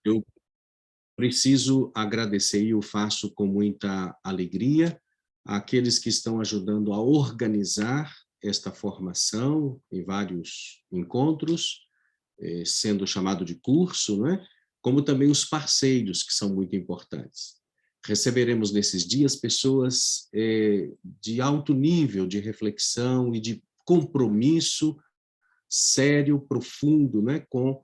Eu preciso agradecer, e eu faço com muita alegria, àqueles que estão ajudando a organizar esta formação em vários encontros, sendo chamado de curso, não é? Como também os parceiros, que são muito importantes. Receberemos nesses dias pessoas de alto nível de reflexão e de compromisso sério, profundo, né, com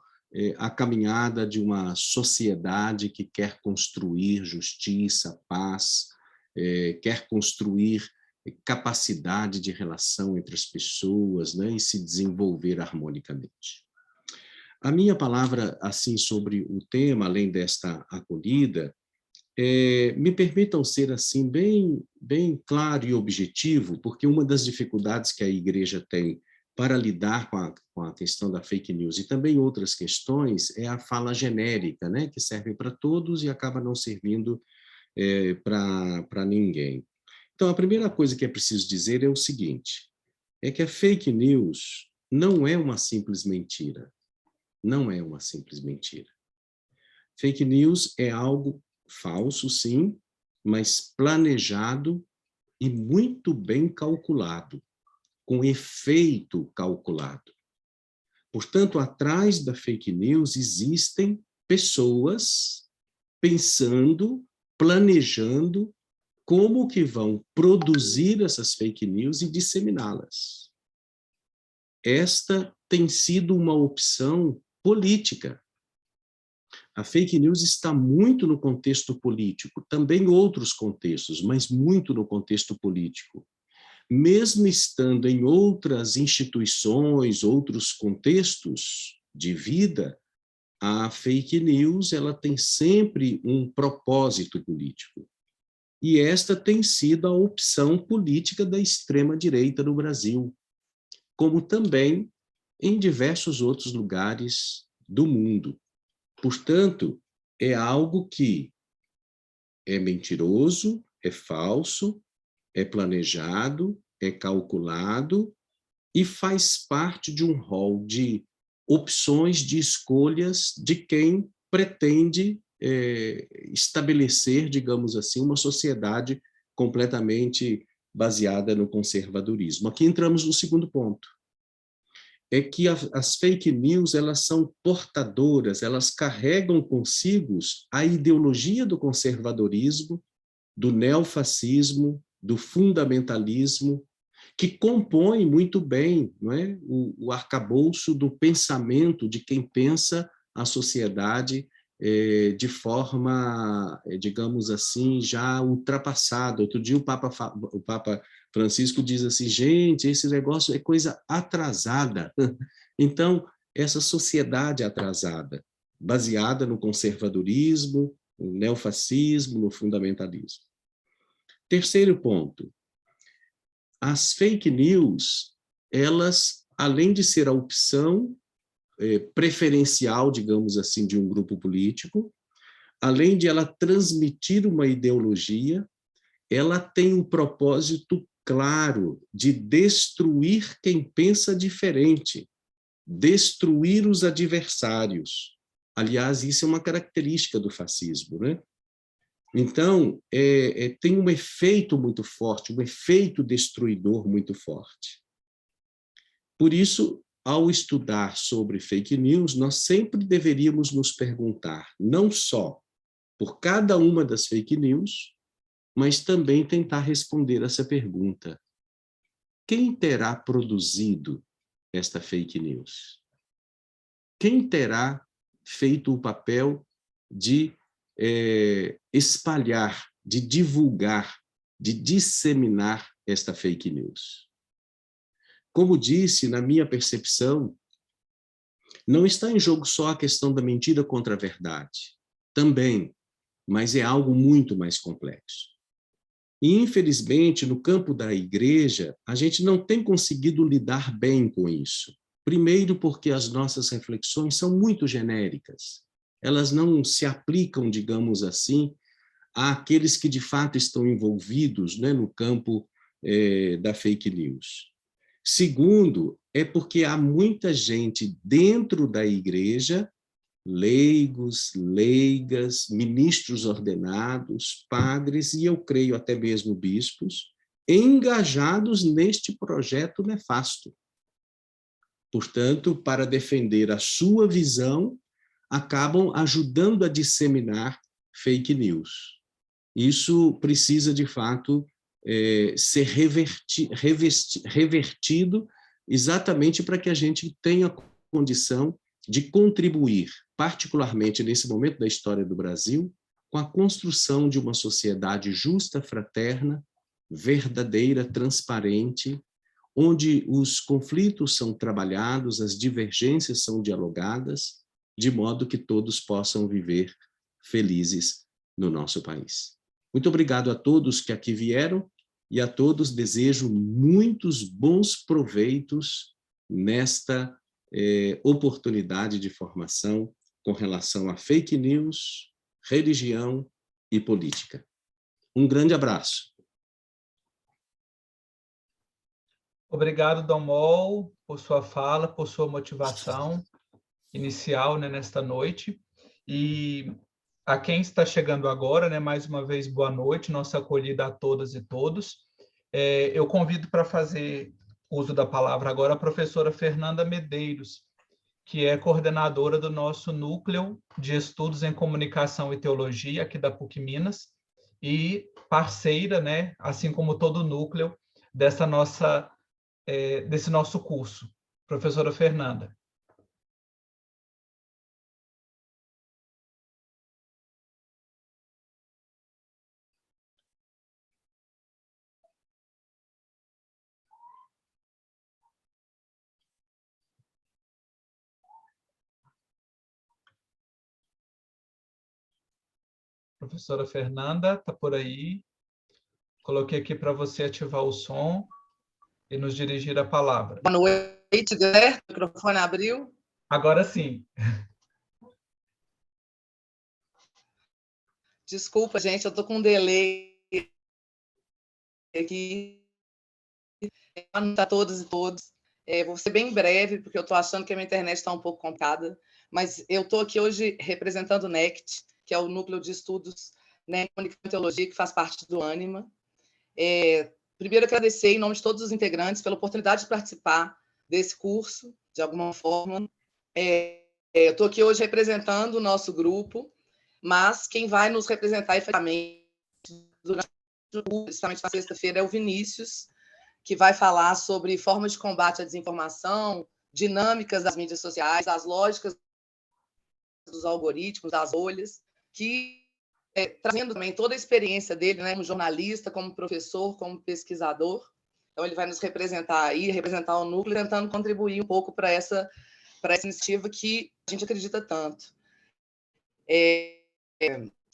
a caminhada de uma sociedade que quer construir justiça, paz, quer construir capacidade de relação entre as pessoas, né, e se desenvolver harmonicamente. A minha palavra, assim, sobre o tema, além desta acolhida, me permitam ser assim bem claro e objetivo, porque uma das dificuldades que a igreja tem para lidar com a questão da fake news e também outras questões é a fala genérica, né, que serve para todos e acaba não servindo para ninguém. Então, a primeira coisa que é preciso dizer é o seguinte, é que a fake news não é uma simples mentira, não é uma simples mentira. Fake news é algo falso, sim, mas planejado e muito bem calculado, com efeito calculado. Portanto, atrás da fake news existem pessoas pensando, planejando como que vão produzir essas fake news e disseminá-las. Esta tem sido uma opção política. A fake news está muito no contexto político, também outros contextos, mas muito no contexto político. Mesmo estando em outras instituições, outros contextos de vida, a fake news ela tem sempre um propósito político. E esta tem sido a opção política da extrema-direita no Brasil, como também em diversos outros lugares do mundo. Portanto, é algo que é mentiroso, é falso, é planejado, é calculado e faz parte de um rol de opções, de escolhas de quem pretende estabelecer, digamos assim, uma sociedade completamente baseada no conservadorismo. Aqui entramos no segundo ponto. É que as fake news elas são portadoras, elas carregam consigo a ideologia do conservadorismo, do neofascismo, do fundamentalismo, que compõe muito bem, não é, o arcabouço do pensamento de quem pensa a sociedade de forma, digamos assim, já ultrapassada. Outro dia o Papa Francisco diz assim, gente, esse negócio é coisa atrasada. Então, essa sociedade atrasada, baseada no conservadorismo, no neofascismo, no fundamentalismo. Terceiro ponto, as fake news, elas, além de ser a opção preferencial, digamos assim, de um grupo político, além de ela transmitir uma ideologia, ela tem um propósito claro de destruir quem pensa diferente, destruir os adversários. Aliás, isso é uma característica do fascismo, né? Então, tem um efeito muito forte, um efeito destruidor muito forte. Por isso, ao estudar sobre fake news, nós sempre deveríamos nos perguntar, não só por cada uma das fake news, mas também tentar responder essa pergunta. Quem terá produzido esta fake news? Quem terá feito o papel de espalhar, de divulgar, de disseminar esta fake news? Como disse, na minha percepção, não está em jogo só a questão da mentira contra a verdade. Também, mas é algo muito mais complexo. E, infelizmente, no campo da igreja, a gente não tem conseguido lidar bem com isso. Primeiro, porque as nossas reflexões são muito genéricas. Elas não se aplicam, digamos assim, àqueles que de fato estão envolvidos, né, no campo da fake news. Segundo, é porque há muita gente dentro da igreja leigos, leigas, ministros ordenados, padres e, eu creio, até mesmo bispos, engajados neste projeto nefasto. Portanto, para defender a sua visão, acabam ajudando a disseminar fake news. Isso precisa, de fato, ser revertido exatamente para que a gente tenha condição de contribuir, particularmente nesse momento da história do Brasil, com a construção de uma sociedade justa, fraterna, verdadeira, transparente, onde os conflitos são trabalhados, as divergências são dialogadas, de modo que todos possam viver felizes no nosso país. Muito obrigado a todos que aqui vieram e a todos desejo muitos bons proveitos nesta oportunidade de formação com relação a fake news, religião e política. Um grande abraço. Obrigado, Dom Mol, por sua fala, por sua motivação inicial, né, nesta noite. E a quem está chegando agora, né, mais uma vez, boa noite, nossa acolhida a todas e todos. Eu convido para fazer uso da palavra agora a professora Fernanda Medeiros, que é coordenadora do nosso Núcleo de Estudos em Comunicação e Teologia, aqui da PUC Minas, e parceira, né, assim como todo o núcleo, desse nosso curso. Professora Fernanda. Professora Fernanda, está por aí? Coloquei aqui para você ativar o som e nos dirigir a palavra. Boa noite, Guilherme. O microfone abriu? Agora sim. Desculpa, gente, eu estou com um delay aqui. Boa noite a todos e todas. Vou ser bem breve, porque eu estou achando que a minha internet está um pouco complicada, mas eu estou aqui hoje representando o NECT, que é o Núcleo de Estudos, né, Comunicação e Teologia, que faz parte do Ânima. Primeiro, agradecer, em nome de todos os integrantes, pela oportunidade de participar desse curso, de alguma forma. Eu estou aqui hoje representando o nosso grupo, mas quem vai nos representar efetivamente durante o curso, principalmente na sexta-feira, é o Vinícius, que vai falar sobre formas de combate à desinformação, dinâmicas das mídias sociais, as lógicas dos algoritmos, das bolhas, que trazendo também toda a experiência dele, né, como jornalista, como professor, como pesquisador. Então, ele vai nos representar aí, representar o núcleo, tentando contribuir um pouco para essa iniciativa que a gente acredita tanto.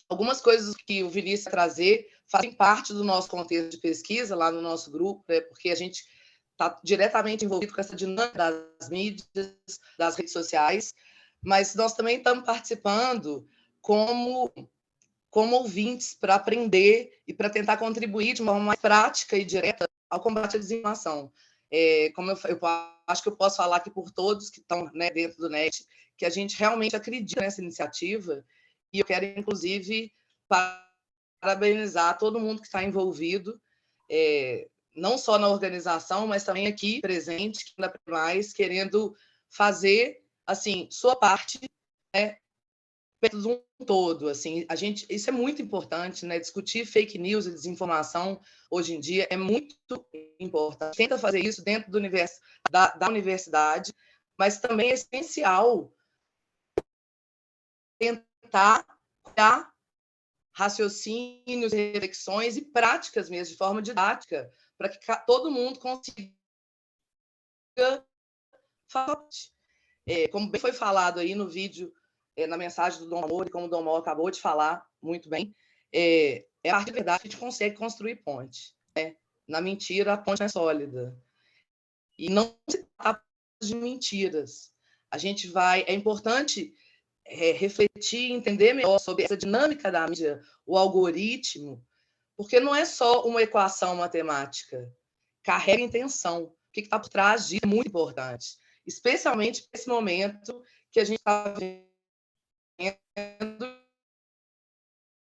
Algumas coisas que o Vinícius vai trazer fazem parte do nosso contexto de pesquisa lá no nosso grupo, porque a gente está diretamente envolvido com essa dinâmica das mídias, das redes sociais, mas nós também estamos participando como ouvintes para aprender e para tentar contribuir de uma forma mais prática e direta ao combate à desinformação. Como eu acho que eu posso falar aqui por todos que estão, né, dentro do NET, que a gente realmente acredita nessa iniciativa, e eu quero, inclusive, parabenizar todo mundo que está envolvido, não só na organização, mas também aqui presente, que ainda mais querendo fazer assim sua parte, né, perto de um todo. Assim, isso é muito importante, né? Discutir fake news e desinformação hoje em dia é muito importante. Tenta fazer isso dentro do universo da universidade, mas também é essencial tentar criar raciocínios, reflexões e práticas mesmo, de forma didática, para que todo mundo consiga falar. Como bem foi falado aí no vídeo, na mensagem do Dom Amor, e como o Dom Mol acabou de falar muito bem, a partir da verdade que a gente consegue construir ponte. Né? Na mentira, a ponte não é sólida. E não se trata de mentiras. É importante refletir, entender melhor sobre essa dinâmica da mídia, o algoritmo, porque não é só uma equação matemática, carrega intenção. O que está por trás disso é muito importante, especialmente nesse momento que a gente está vivendo a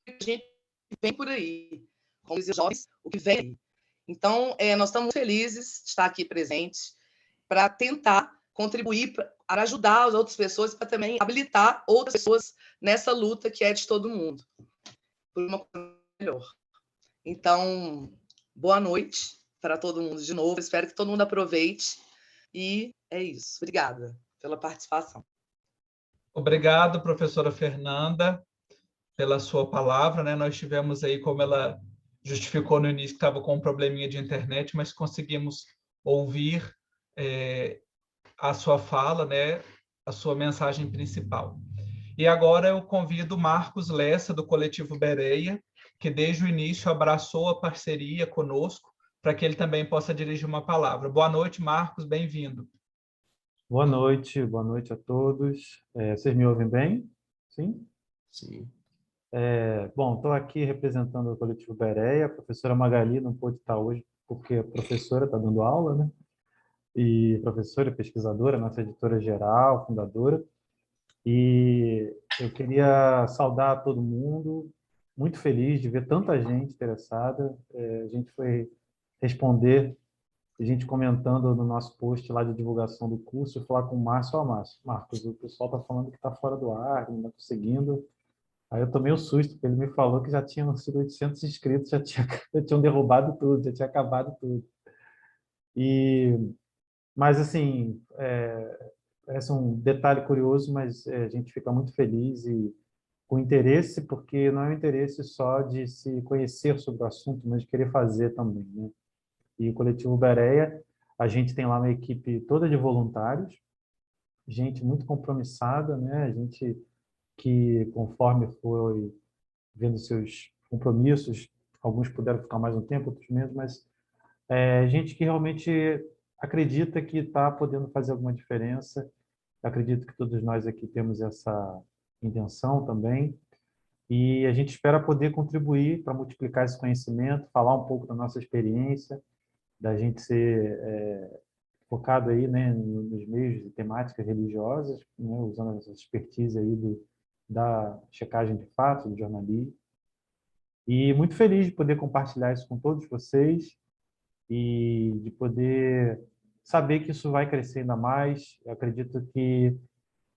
gente vem por aí, como dizem os jovens, o que vem aí. Então, nós estamos felizes de estar aqui presentes para tentar contribuir para ajudar as outras pessoas, para também habilitar outras pessoas nessa luta que é de todo mundo, por uma coisa melhor. Então, boa noite para todo mundo de novo. Espero que todo mundo aproveite. E é isso. Obrigada pela participação. Obrigado, professora Fernanda, pela sua palavra, né? Nós tivemos aí, como ela justificou no início, que estava com um probleminha de internet, mas conseguimos ouvir a sua fala, né? A sua mensagem principal. E agora eu convido Marcos Lessa, do Coletivo Bereia, que desde o início abraçou a parceria conosco, para que ele também possa dirigir uma palavra. Boa noite, Marcos, bem-vindo. Boa noite a todos. Vocês me ouvem bem? Sim? Sim. Bom, estou aqui representando o Coletivo Bereia. A professora Magali não pôde estar hoje porque a professora está dando aula, né? E professora, pesquisadora, nossa editora-geral, fundadora. E eu queria saudar todo mundo, muito feliz de ver tanta gente interessada. A gente foi responder, a gente comentando no nosso post lá de divulgação do curso, falar com o Márcio, Marcos, o pessoal está falando que está fora do ar, que não está conseguindo. Aí eu tomei um susto, porque ele me falou que já tinham sido 800 inscritos, já tinham derrubado tudo, já tinha acabado tudo. Mas, assim, esse é um detalhe curioso, mas a gente fica muito feliz e com interesse, porque não é um interesse só de se conhecer sobre o assunto, mas de querer fazer também, né? E o Coletivo Bereia, a gente tem lá uma equipe toda de voluntários, gente muito compromissada, né? Gente que, conforme foi vendo seus compromissos, alguns puderam ficar mais um tempo, outros menos, mas gente que realmente acredita que está podendo fazer alguma diferença. Acredito que todos nós aqui temos essa intenção também. E a gente espera poder contribuir para multiplicar esse conhecimento, falar um pouco da nossa experiência, da gente ser focado aí, né, nos meios de temáticas religiosas, né, usando essa expertise aí da checagem de fatos, do jornalismo. E muito feliz de poder compartilhar isso com todos vocês e de poder saber que isso vai crescer ainda mais. Eu acredito que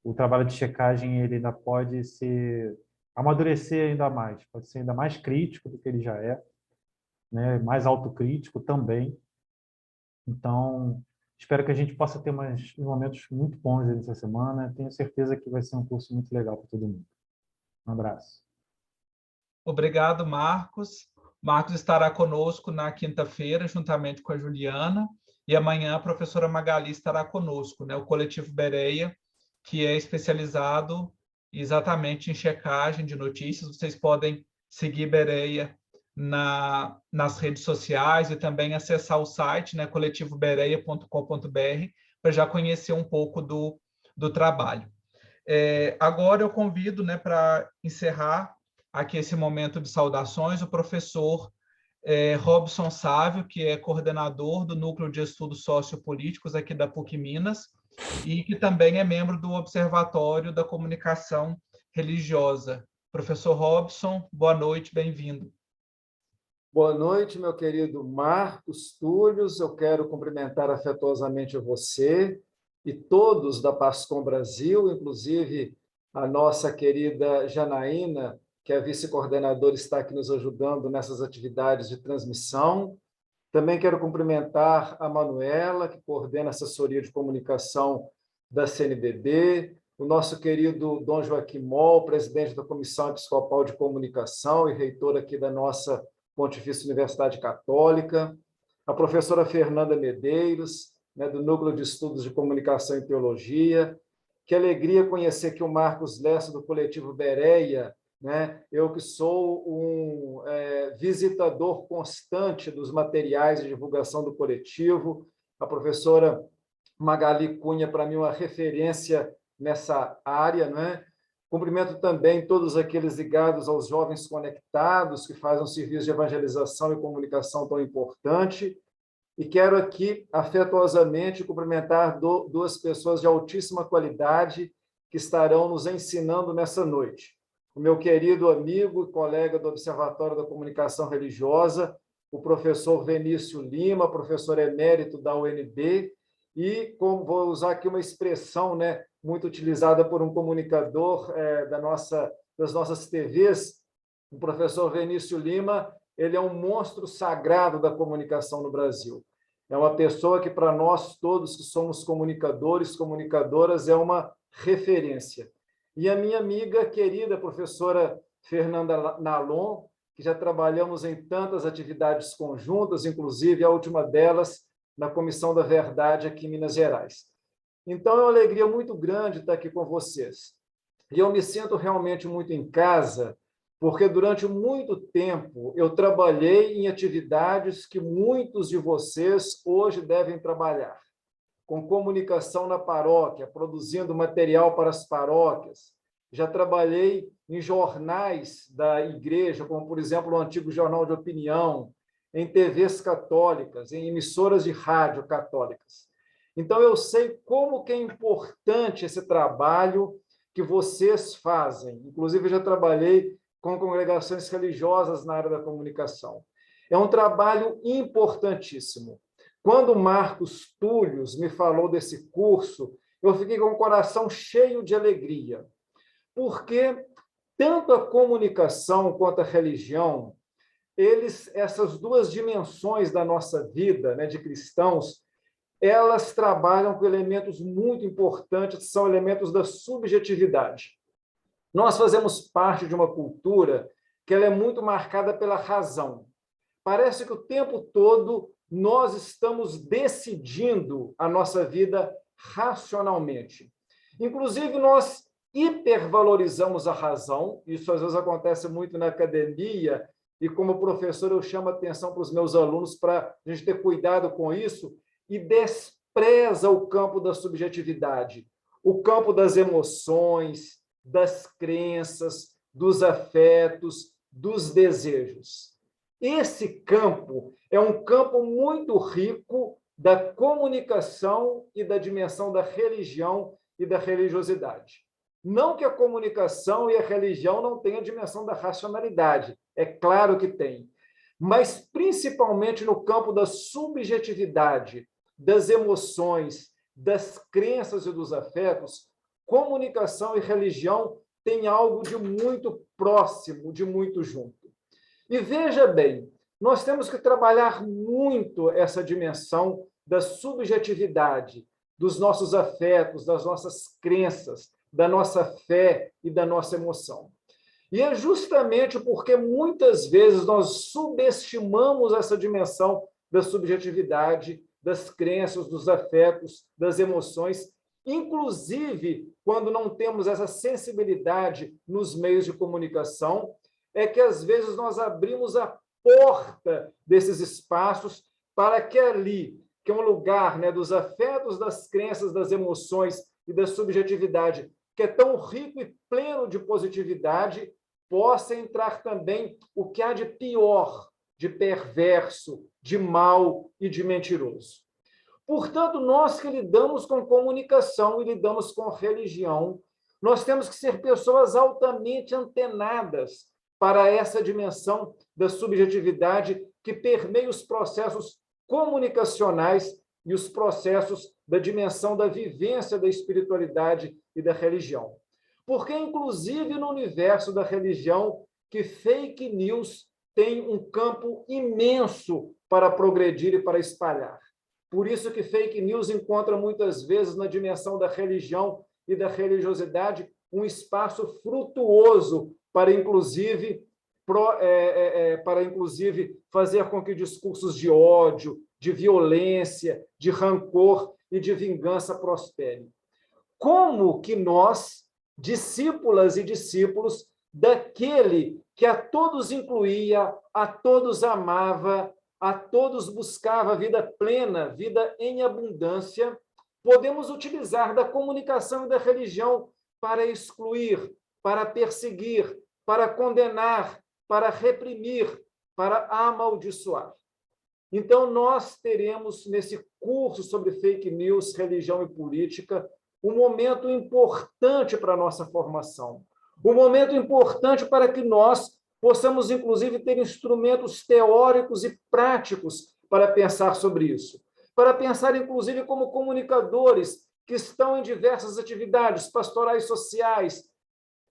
o trabalho de checagem ele ainda pode amadurecer ainda mais, pode ser ainda mais crítico do que ele já é, né, mais autocrítico também. Então, espero que a gente possa ter momentos muito bons nessa semana. Tenho certeza que vai ser um curso muito legal para todo mundo. Um abraço. Obrigado, Marcos. Marcos estará conosco na quinta-feira, juntamente com a Juliana, e amanhã a professora Magali estará conosco, né? O Coletivo Bereia, que é especializado exatamente em checagem de notícias. Vocês podem seguir Bereia nas redes sociais e também acessar o site, né, coletivobereia.com.br, para já conhecer um pouco do trabalho. Agora eu convido, né, para encerrar aqui esse momento de saudações, o professor Robson Sávio, que é coordenador do Núcleo de Estudos Sociopolíticos aqui da PUC Minas, e que também é membro do Observatório da Comunicação Religiosa. Professor Robson, boa noite, bem-vindo. Boa noite, meu querido Marcos Túlios. Eu quero cumprimentar afetuosamente você e todos da Pascom Brasil, inclusive a nossa querida Janaína, que é vice-coordenadora, está aqui nos ajudando nessas atividades de transmissão. Também quero cumprimentar a Manuela, que coordena a assessoria de comunicação da CNBB, o nosso querido Dom Joaquim Moll, presidente da Comissão Episcopal de Comunicação e reitor aqui da nossa Pontifícia Universidade Católica, a professora Fernanda Medeiros, né, do Núcleo de Estudos de Comunicação e Teologia. Que alegria conhecer aqui o Marcos Lessa, do Coletivo Bereia, né? Eu que sou um visitador constante dos materiais de divulgação do coletivo. A professora Magali Cunha, para mim, uma referência nessa área, né? Cumprimento também todos aqueles ligados aos jovens conectados, que fazem um serviço de evangelização e comunicação tão importante. E quero aqui, afetuosamente, cumprimentar duas pessoas de altíssima qualidade, que estarão nos ensinando nessa noite. O meu querido amigo e colega do Observatório da Comunicação Religiosa, o professor Venício Lima, professor emérito da UNB, e como vou usar aqui uma expressão, né, muito utilizada por um comunicador das nossas TVs, o professor Venício Lima, ele é um monstro sagrado da comunicação no Brasil. É uma pessoa que, para nós todos que somos comunicadores, comunicadoras, é uma referência. E a minha amiga querida professora Fernanda Nalon, que já trabalhamos em tantas atividades conjuntas, inclusive a última delas na Comissão da Verdade aqui em Minas Gerais. Então, é uma alegria muito grande estar aqui com vocês. E eu me sinto realmente muito em casa, porque durante muito tempo eu trabalhei em atividades que muitos de vocês hoje devem trabalhar, com comunicação na paróquia, produzindo material para as paróquias. Já trabalhei em jornais da igreja, como, por exemplo, o antigo Jornal de Opinião, em TVs católicas, em emissoras de rádio católicas. Então, eu sei como que é importante esse trabalho que vocês fazem. Inclusive, eu já trabalhei com congregações religiosas na área da comunicação. É um trabalho importantíssimo. Quando Marcos Túlios me falou desse curso, eu fiquei com o coração cheio de alegria, porque tanto a comunicação quanto a religião, essas duas dimensões da nossa vida, né, de cristãos, elas trabalham com elementos muito importantes, que são elementos da subjetividade. Nós fazemos parte de uma cultura que ela é muito marcada pela razão. Parece que o tempo todo nós estamos decidindo a nossa vida racionalmente. Inclusive, nós hipervalorizamos a razão, isso às vezes acontece muito na academia, e como professor eu chamo a atenção para os meus alunos para a gente ter cuidado com isso, e despreza o campo da subjetividade, o campo das emoções, das crenças, dos afetos, dos desejos. Esse campo é um campo muito rico da comunicação e da dimensão da religião e da religiosidade. Não que a comunicação e a religião não tenham a dimensão da racionalidade, é claro que tem, mas principalmente no campo da subjetividade, das emoções, das crenças e dos afetos, comunicação e religião têm algo de muito próximo, de muito junto. E veja bem, nós temos que trabalhar muito essa dimensão da subjetividade, dos nossos afetos, das nossas crenças, da nossa fé e da nossa emoção. E é justamente porque muitas vezes nós subestimamos essa dimensão da subjetividade, das crenças, dos afetos, das emoções, inclusive quando não temos essa sensibilidade nos meios de comunicação, é que às vezes nós abrimos a porta desses espaços para que ali, que é um lugar, né, dos afetos, das crenças, das emoções e da subjetividade, que é tão rico e pleno de positividade, possa entrar também o que há de pior, de perverso, de mal e de mentiroso. Portanto, nós que lidamos com comunicação e lidamos com religião, nós temos que ser pessoas altamente antenadas para essa dimensão da subjetividade que permeia os processos comunicacionais e os processos da dimensão da vivência da espiritualidade e da religião. Porque, inclusive, no universo da religião, que fake news tem um campo imenso para progredir e para espalhar. Por isso que fake news encontra muitas vezes na dimensão da religião e da religiosidade um espaço frutuoso para, inclusive, fazer com que discursos de ódio, de violência, de rancor e de vingança prosperem. Como que nós, discípulas e discípulos daquele que a todos incluía, a todos amava, a todos buscava vida plena, vida em abundância, podemos utilizar da comunicação e da religião para excluir, para perseguir, para condenar, para reprimir, para amaldiçoar. Então, nós teremos, nesse curso sobre fake news, religião e política, um momento importante para a nossa formação, um momento importante para que nós possamos, inclusive, ter instrumentos teóricos e práticos para pensar sobre isso, para pensar, inclusive, como comunicadores que estão em diversas atividades pastorais sociais,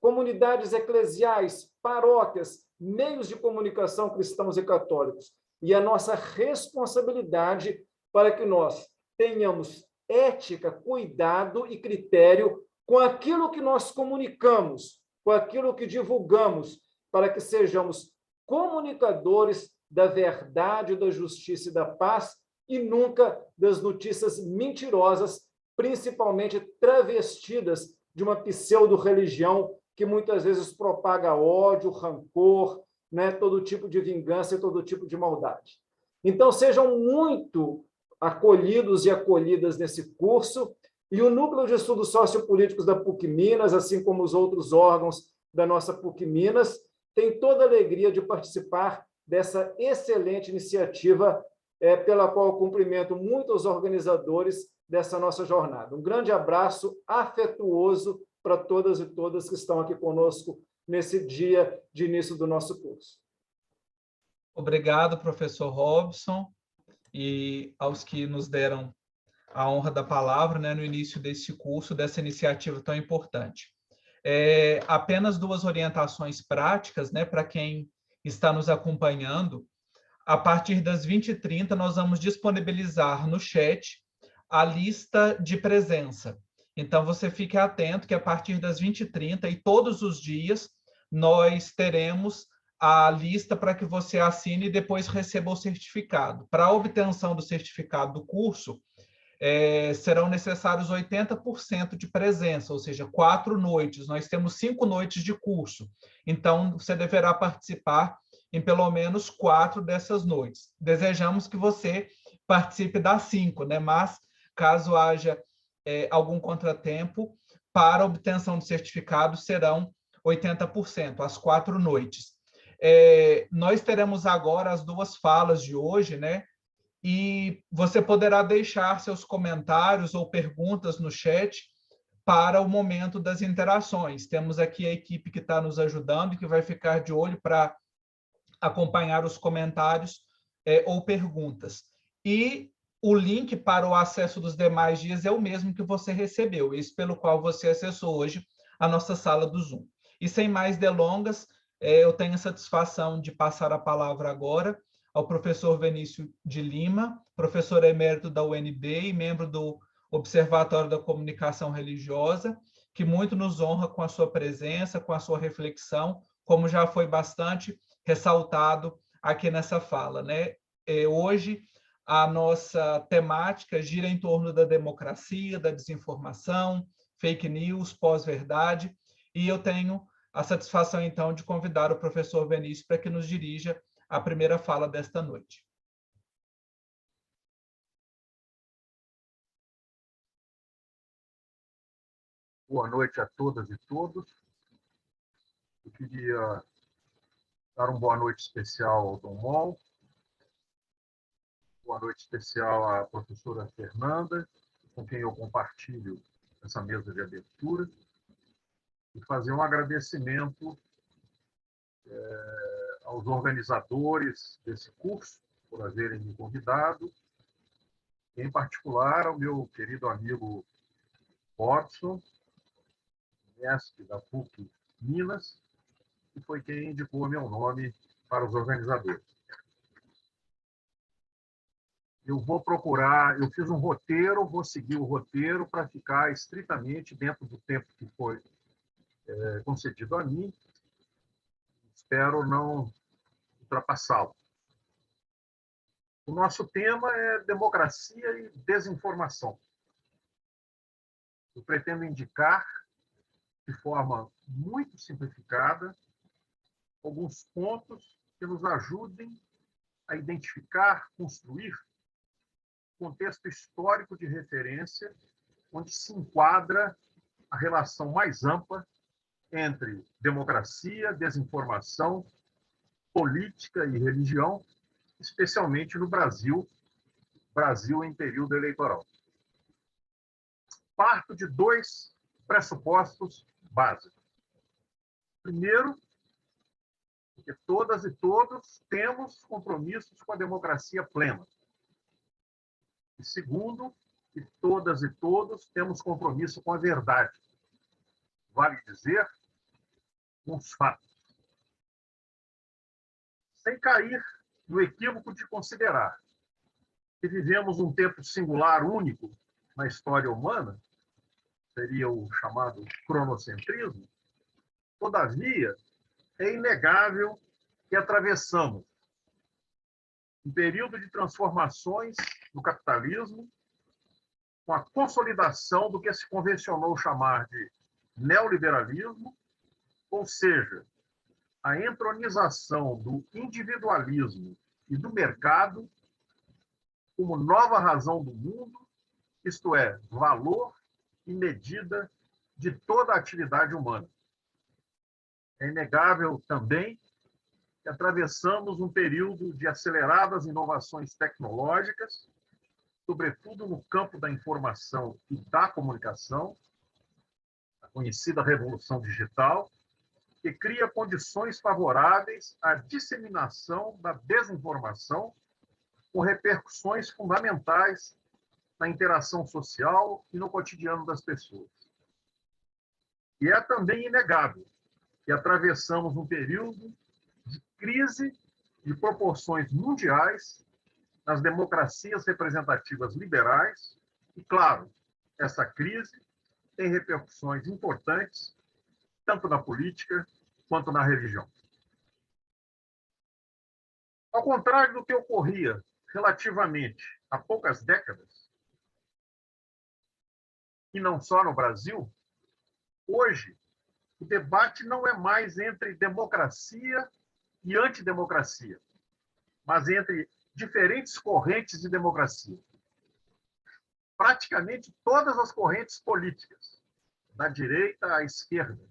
comunidades eclesiais, paróquias, meios de comunicação cristãos e católicos. E a nossa responsabilidade para que nós tenhamos ética, cuidado e critério com aquilo que nós comunicamos, com aquilo que divulgamos, para que sejamos comunicadores da verdade, da justiça e da paz, e nunca das notícias mentirosas, principalmente travestidas de uma pseudo-religião que muitas vezes propaga ódio, rancor, né, todo tipo de vingança e todo tipo de maldade. Então, sejam muito acolhidos e acolhidas nesse curso, e o Núcleo de Estudos Sociopolíticos da PUC Minas, assim como os outros órgãos da nossa PUC Minas, tem toda a alegria de participar dessa excelente iniciativa, pela qual eu cumprimento muito os organizadores dessa nossa jornada. Um grande abraço afetuoso para todas e todas que estão aqui conosco nesse dia de início do nosso curso. Obrigado, professor Robson, e aos que nos deram a honra da palavra, né, no início desse curso, dessa iniciativa tão importante. Apenas duas orientações práticas, né, para quem está nos acompanhando. A partir das 20h30, nós vamos disponibilizar no chat a lista de presença. Então, você fique atento que a partir das 20h30 e todos os dias, nós teremos a lista para que você assine e depois receba o certificado. Para a obtenção do certificado do curso, serão necessários 80% de presença, ou seja, 4 noites. Nós temos 5 noites de curso. Então, você deverá participar em pelo menos 4 dessas noites. Desejamos que você participe das 5, né? Mas, caso haja algum contratempo, para a obtenção do certificado serão 80%, as 4 noites. Nós teremos agora as 2 falas de hoje, né? E você poderá deixar seus comentários ou perguntas no chat para o momento das interações. Temos aqui a equipe que está nos ajudando e que vai ficar de olho para acompanhar os comentários ou perguntas. E o link para o acesso dos demais dias é o mesmo que você recebeu, esse pelo qual você acessou hoje a nossa sala do Zoom. E sem mais delongas, eu tenho a satisfação de passar a palavra agora ao professor Vinícius de Lima, professor emérito da UNB e membro do Observatório da Comunicação Religiosa, que muito nos honra com a sua presença, com a sua reflexão, como já foi bastante ressaltado aqui nessa fala, né? Hoje, a nossa temática gira em torno da democracia, da desinformação, fake news, pós-verdade, e eu tenho a satisfação, então, de convidar o professor Vinícius para que nos dirija a primeira fala desta noite. Boa noite a todas e todos. Eu queria dar uma boa noite especial ao Dom Mol, boa noite especial à professora Fernanda, com quem eu compartilho essa mesa de abertura, e fazer um agradecimento aos organizadores desse curso por haverem me convidado, em particular ao meu querido amigo Robson, mestre da PUC Minas, que foi quem indicou meu nome para os organizadores. Eu vou procurar, eu fiz um roteiro, vou seguir o roteiro para ficar estritamente dentro do tempo que foi concedido a mim. Espero não ultrapassá-lo. O nosso tema é democracia e desinformação. Eu pretendo indicar, de forma muito simplificada, alguns pontos que nos ajudem a identificar, construir um contexto histórico de referência onde se enquadra a relação mais ampla entre democracia, desinformação, política e religião, especialmente no Brasil em período eleitoral. parto de dois pressupostos básicos. Primeiro, que todas e todos temos compromissos com a democracia plena. E segundo, que todas e todos temos compromisso com a verdade. Vale dizer, com os fatos. Sem cair no equívoco de considerar que vivemos um tempo singular, único na história humana, seria o chamado cronocentrismo, todavia, é inegável que atravessamos um período de transformações no capitalismo, com a consolidação do que se convencionou chamar de neoliberalismo, ou seja, a entronização do individualismo e do mercado como nova razão do mundo, isto é, valor e medida de toda a atividade humana. É inegável também que atravessamos um período de aceleradas inovações tecnológicas, sobretudo no campo da informação e da comunicação, a conhecida revolução digital, que cria condições favoráveis à disseminação da desinformação, com repercussões fundamentais na interação social e no cotidiano das pessoas. E é também inegável que atravessamos um período de crise de proporções mundiais nas democracias representativas liberais e, claro, essa crise tem repercussões importantes tanto na política quanto na religião. Ao contrário do que ocorria relativamente há poucas décadas, e não só no Brasil, hoje o debate não é mais entre democracia e antidemocracia, mas entre diferentes correntes de democracia. Praticamente todas as correntes políticas, da direita à esquerda,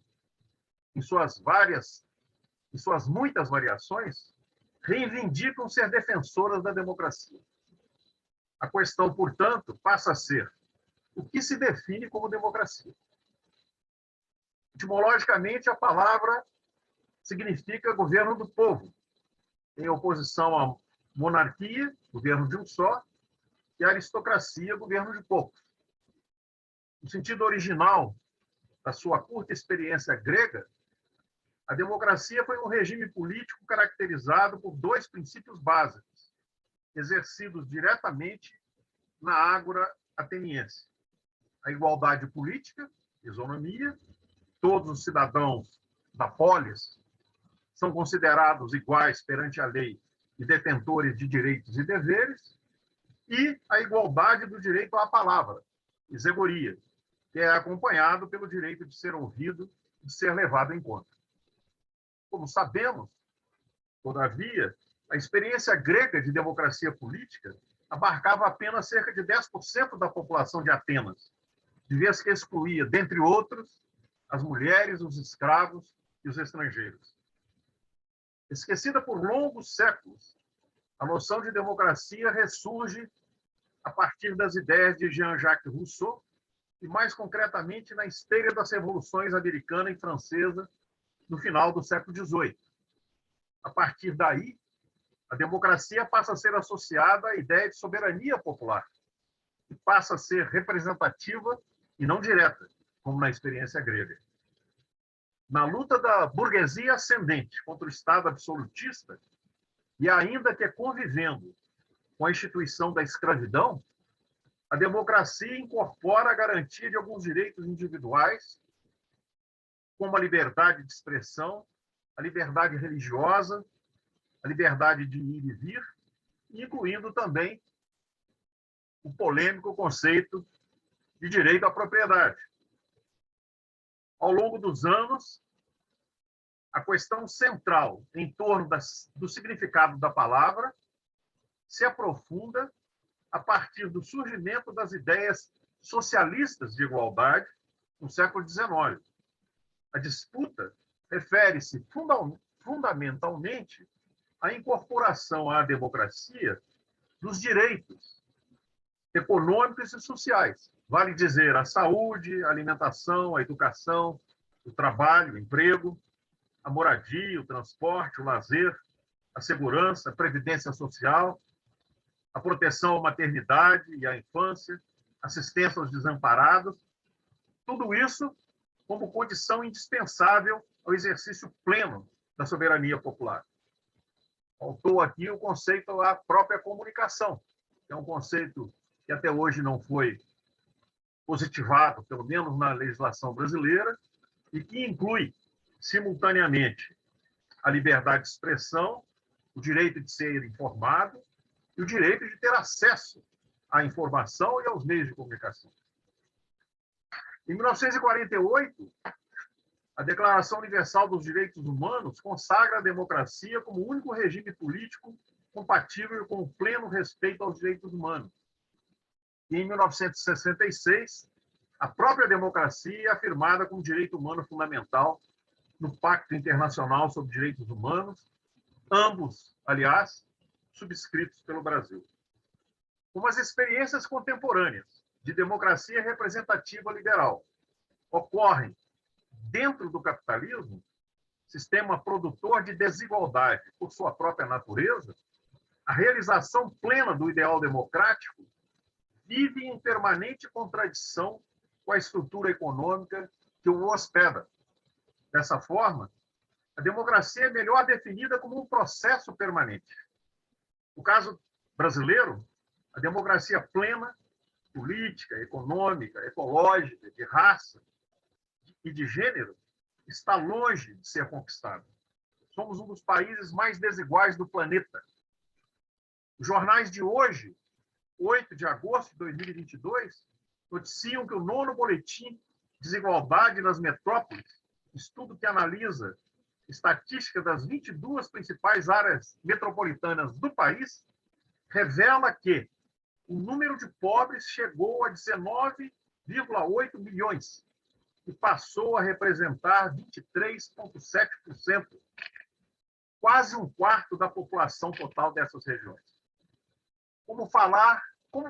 em suas muitas variações, reivindicam ser defensoras da democracia. A questão, portanto, passa a ser o que se define como democracia. Etimologicamente, a palavra significa governo do povo, em oposição à monarquia, governo de um só, e à aristocracia, governo de poucos. No sentido original da sua curta experiência grega, a democracia foi um regime político caracterizado por dois princípios básicos, exercidos diretamente na ágora ateniense: a igualdade política, isonomia, todos os cidadãos da polis são considerados iguais perante a lei e detentores de direitos e deveres, e a igualdade do direito à palavra, isegoria, que é acompanhado pelo direito de ser ouvido e de ser levado em conta. Como sabemos, todavia, a experiência grega de democracia política abarcava apenas cerca de 10% da população de Atenas, de vez que excluía, dentre outros, as mulheres, os escravos e os estrangeiros. Esquecida por longos séculos, a noção de democracia ressurge a partir das ideias de Jean-Jacques Rousseau e, mais concretamente, na esteira das revoluções americana e francesa no final do século XVIII. A partir daí, a democracia passa a ser associada à ideia de soberania popular e passa a ser representativa e não direta, como na experiência grega. Na luta da burguesia ascendente contra o Estado absolutista, e ainda que convivendo com a instituição da escravidão, a democracia incorpora a garantia de alguns direitos individuais, como a liberdade de expressão, a liberdade religiosa, a liberdade de ir e vir, incluindo também o polêmico conceito de direito à propriedade. Ao longo dos anos, a questão central em torno do significado da palavra se aprofunda a partir do surgimento das ideias socialistas de igualdade no século XIX. A disputa refere-se fundamentalmente à incorporação à democracia dos direitos econômicos e sociais, Vale dizer a saúde, a alimentação, a educação, o trabalho, o emprego, a moradia, o transporte, o lazer, a segurança, a previdência social, a proteção à maternidade e à infância, assistência aos desamparados, tudo isso como condição indispensável ao exercício pleno da soberania popular. Faltou aqui o conceito da própria comunicação, que é um conceito que até hoje não foi positivado, pelo menos na legislação brasileira, e que inclui, simultaneamente, a liberdade de expressão, o direito de ser informado e o direito de ter acesso à informação e aos meios de comunicação. Em 1948, a Declaração Universal dos Direitos Humanos consagra a democracia como o único regime político compatível com o pleno respeito aos direitos humanos. E, em 1966, a própria democracia é afirmada como direito humano fundamental no Pacto Internacional sobre Direitos Humanos, ambos, aliás, subscritos pelo Brasil. Como as experiências contemporâneas de democracia representativa liberal ocorrem dentro do capitalismo, sistema produtor de desigualdade por sua própria natureza, a realização plena do ideal democrático vive em permanente contradição com a estrutura econômica que o hospeda. Dessa forma, a democracia é melhor definida como um processo permanente. No caso brasileiro, a democracia plena, política, econômica, ecológica, de raça e de gênero, está longe de ser conquistada. Somos um dos países mais desiguais do planeta. Os jornais de hoje, 8 de agosto de 2022, noticiam que o 9º Boletim Desigualdade nas Metrópoles, estudo que analisa estatística das 22 principais áreas metropolitanas do país, revela que o número de pobres chegou a 19,8 milhões e passou a representar 23,7%, quase um quarto da população total dessas regiões. Como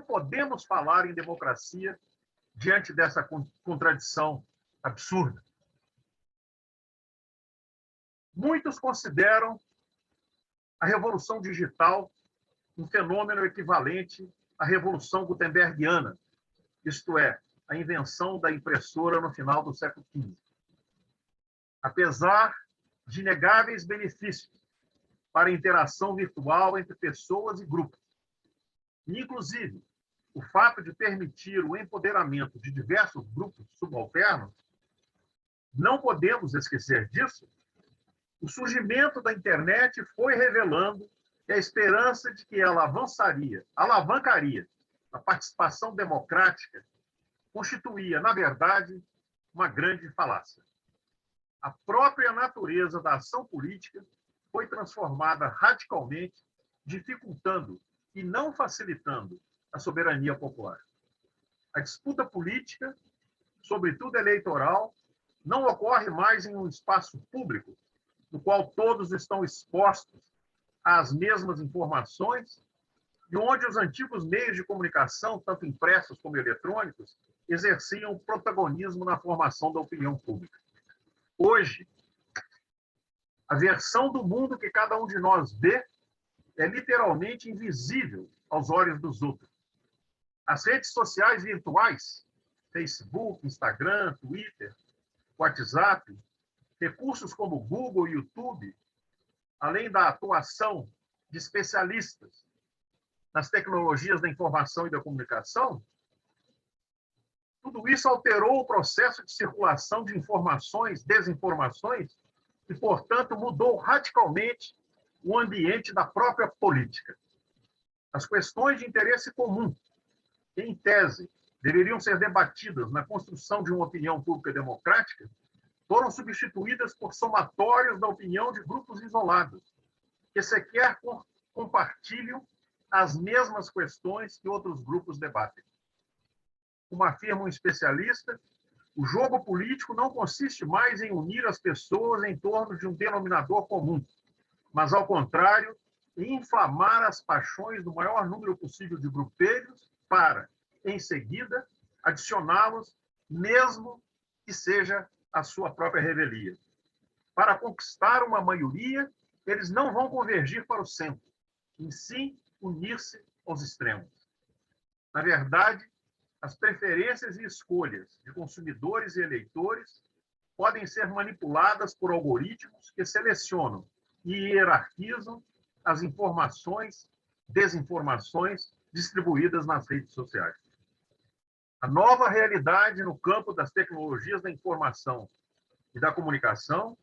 podemos falar em democracia diante dessa contradição absurda? Muitos consideram a revolução digital um fenômeno equivalente à revolução gutenbergiana, isto é, a invenção da impressora no final do século XV. Apesar de inegáveis benefícios para a interação virtual entre pessoas e grupos, e, inclusive, o fato de permitir o empoderamento de diversos grupos subalternos, não podemos esquecer disso. O surgimento da internet foi revelando que a esperança de que ela alavancaria a participação democrática constituía, na verdade, uma grande falácia. A própria natureza da ação política foi transformada radicalmente, dificultando e não facilitando a soberania popular. A disputa política, sobretudo eleitoral, não ocorre mais em um espaço público, no qual todos estão expostos às mesmas informações e onde os antigos meios de comunicação, tanto impressos como eletrônicos, exerciam protagonismo na formação da opinião pública. Hoje, a versão do mundo que cada um de nós vê é literalmente invisível aos olhos dos outros. As redes sociais virtuais, Facebook, Instagram, Twitter, WhatsApp, recursos como Google e YouTube, além da atuação de especialistas nas tecnologias da informação e da comunicação, tudo isso alterou o processo de circulação de informações, desinformações, e, portanto, mudou radicalmente o ambiente da própria política. As questões de interesse comum, que, em tese, deveriam ser debatidas na construção de uma opinião pública democrática, foram substituídas por somatórios da opinião de grupos isolados, que sequer compartilham as mesmas questões que outros grupos debatem. Como afirma um especialista, o jogo político não consiste mais em unir as pessoas em torno de um denominador comum, mas, ao contrário, em inflamar as paixões do maior número possível de grupelhos para, em seguida, adicioná-los, mesmo que seja a sua própria revelia. Para conquistar uma maioria, eles não vão convergir para o centro, em si unir-se aos extremos. Na verdade, as preferências e escolhas de consumidores e eleitores podem ser manipuladas por algoritmos que selecionam e hierarquizam as informações, desinformações distribuídas nas redes sociais. A nova realidade no campo das tecnologias da informação e da comunicação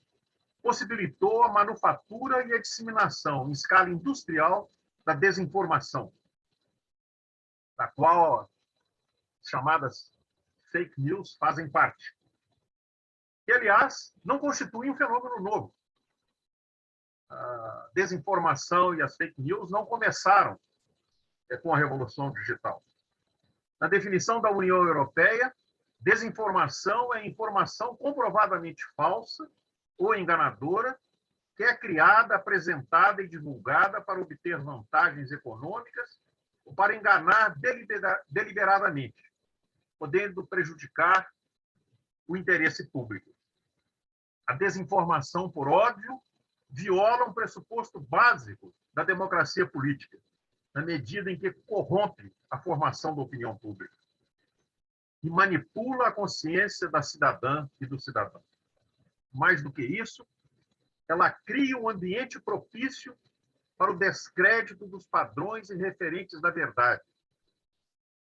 possibilitou a manufatura e a disseminação em escala industrial da desinformação, da qual as chamadas fake news fazem parte. Que, aliás, não constitui um fenômeno novo. A desinformação e as fake news não começaram com a Revolução Digital. Na definição da União Europeia, desinformação é informação comprovadamente falsa ou enganadora que é criada, apresentada e divulgada para obter vantagens econômicas ou para enganar deliberadamente, podendo prejudicar o interesse público. A desinformação, por óbvio, viola um pressuposto básico da democracia política, na medida em que corrompe a formação da opinião pública e manipula a consciência da cidadã e do cidadão. Mais do que isso, ela cria um ambiente propício para o descrédito dos padrões e referentes da verdade.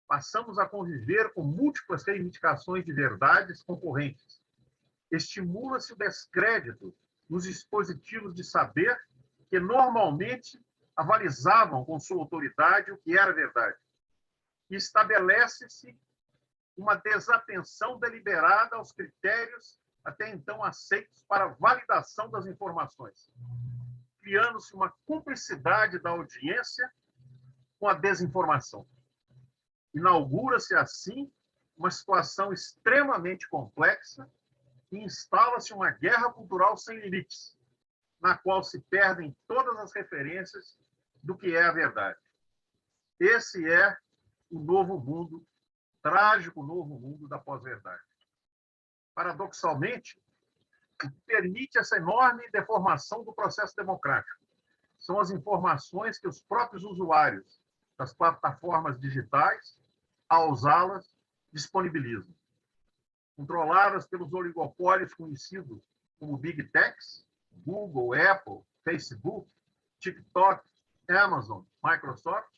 Passamos a conviver com múltiplas reivindicações de verdades concorrentes. Estimula-se o descrédito nos dispositivos de saber que normalmente avalizavam com sua autoridade o que era verdade. E estabelece-se uma desatenção deliberada aos critérios até então aceitos para a validação das informações, criando-se uma cumplicidade da audiência com a desinformação. Inaugura-se, assim, uma situação extremamente complexa e instala-se uma guerra cultural sem limites, na qual se perdem todas as referências do que é a verdade. Esse é o novo mundo, trágico novo mundo da pós-verdade. Paradoxalmente, o que permite essa enorme deformação do processo democrático são as informações que os próprios usuários das plataformas digitais, ao usá-las, disponibilizam. Controladas pelos oligopólios conhecidos como Big Techs, Google, Apple, Facebook, TikTok, Amazon, Microsoft,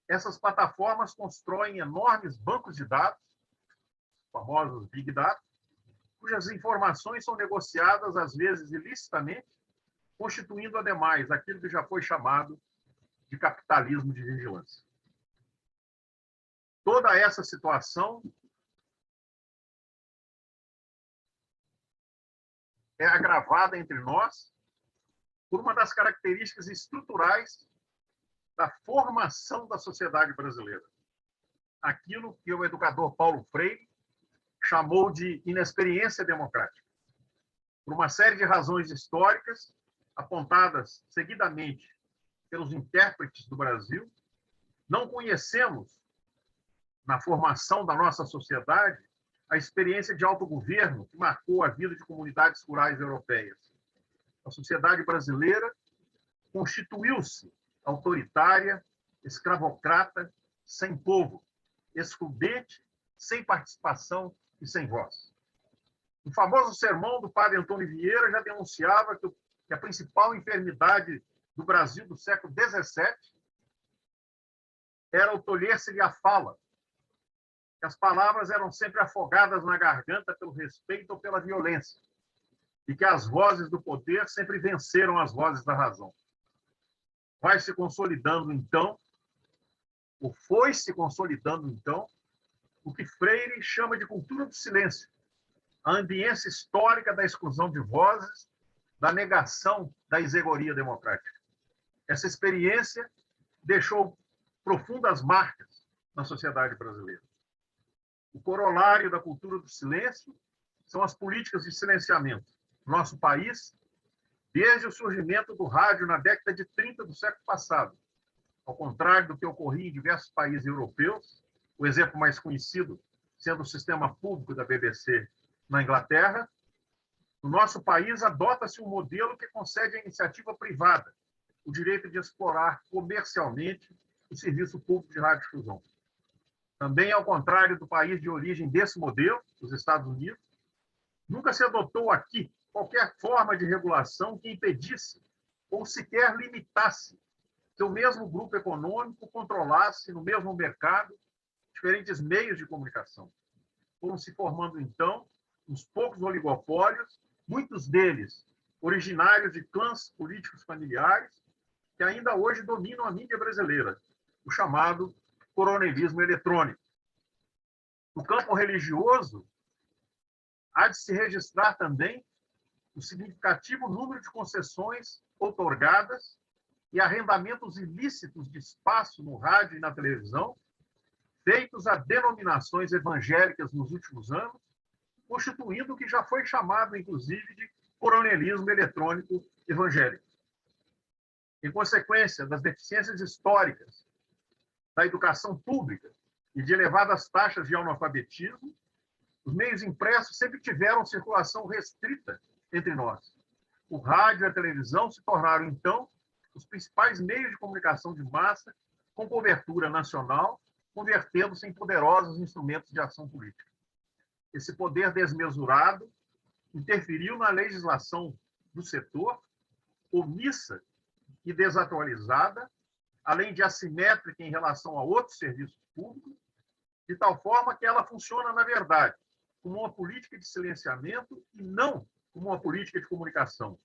essas plataformas constroem enormes bancos de dados, famosos Big Data, cujas informações são negociadas, às vezes ilicitamente, constituindo, ademais, aquilo que já foi chamado de capitalismo de vigilância. Toda essa situação é agravada entre nós por uma das características estruturais da formação da sociedade brasileira. Aquilo que o educador Paulo Freire chamou de inexperiência democrática. Por uma série de razões históricas, apontadas seguidamente pelos intérpretes do Brasil, não conhecemos, na formação da nossa sociedade, a experiência de autogoverno que marcou a vida de comunidades rurais europeias. A sociedade brasileira constituiu-se autoritária, escravocrata, sem povo, excludente, sem participação e sem voz. O famoso sermão do padre Antônio Vieira já denunciava que a principal enfermidade do Brasil do século XVII era o tolher-se-lhe a fala, que as palavras eram sempre afogadas na garganta pelo respeito ou pela violência, e que as vozes do poder sempre venceram as vozes da razão. Vai se consolidando, então, ou foi se consolidando, então, o que Freire chama de cultura do silêncio, a ambiência histórica da exclusão de vozes, da negação da isegoria democrática. Essa experiência deixou profundas marcas na sociedade brasileira. O corolário da cultura do silêncio são as políticas de silenciamento. Nosso país, desde o surgimento do rádio na década de 30 do século passado, ao contrário do que ocorria em diversos países europeus, o exemplo mais conhecido sendo o sistema público da BBC na Inglaterra, no nosso país adota-se um modelo que concede à iniciativa privada o direito de explorar comercialmente o serviço público de radiodifusão. Também, ao contrário do país de origem desse modelo, os Estados Unidos, nunca se adotou aqui qualquer forma de regulação que impedisse ou sequer limitasse que o mesmo grupo econômico controlasse no mesmo mercado diferentes meios de comunicação. Foram se formando, então, uns poucos oligopólios, muitos deles originários de clãs políticos familiares, que ainda hoje dominam a mídia brasileira, o chamado coronelismo eletrônico. No campo religioso, há de se registrar também o significativo número de concessões outorgadas e arrendamentos ilícitos de espaço no rádio e na televisão, feitos a denominações evangélicas nos últimos anos, constituindo o que já foi chamado, inclusive, de coronelismo eletrônico evangélico. Em consequência das deficiências históricas da educação pública e de elevadas taxas de analfabetismo, os meios impressos sempre tiveram circulação restrita entre nós. O rádio e a televisão se tornaram, então, os principais meios de comunicação de massa com cobertura nacional, convertendo-se em poderosos instrumentos de ação política. Esse poder desmesurado interferiu na legislação do setor, omissa e desatualizada, além de assimétrica em relação a outros serviços públicos, de tal forma que ela funciona, na verdade, como uma política de silenciamento e não como uma política de comunicação,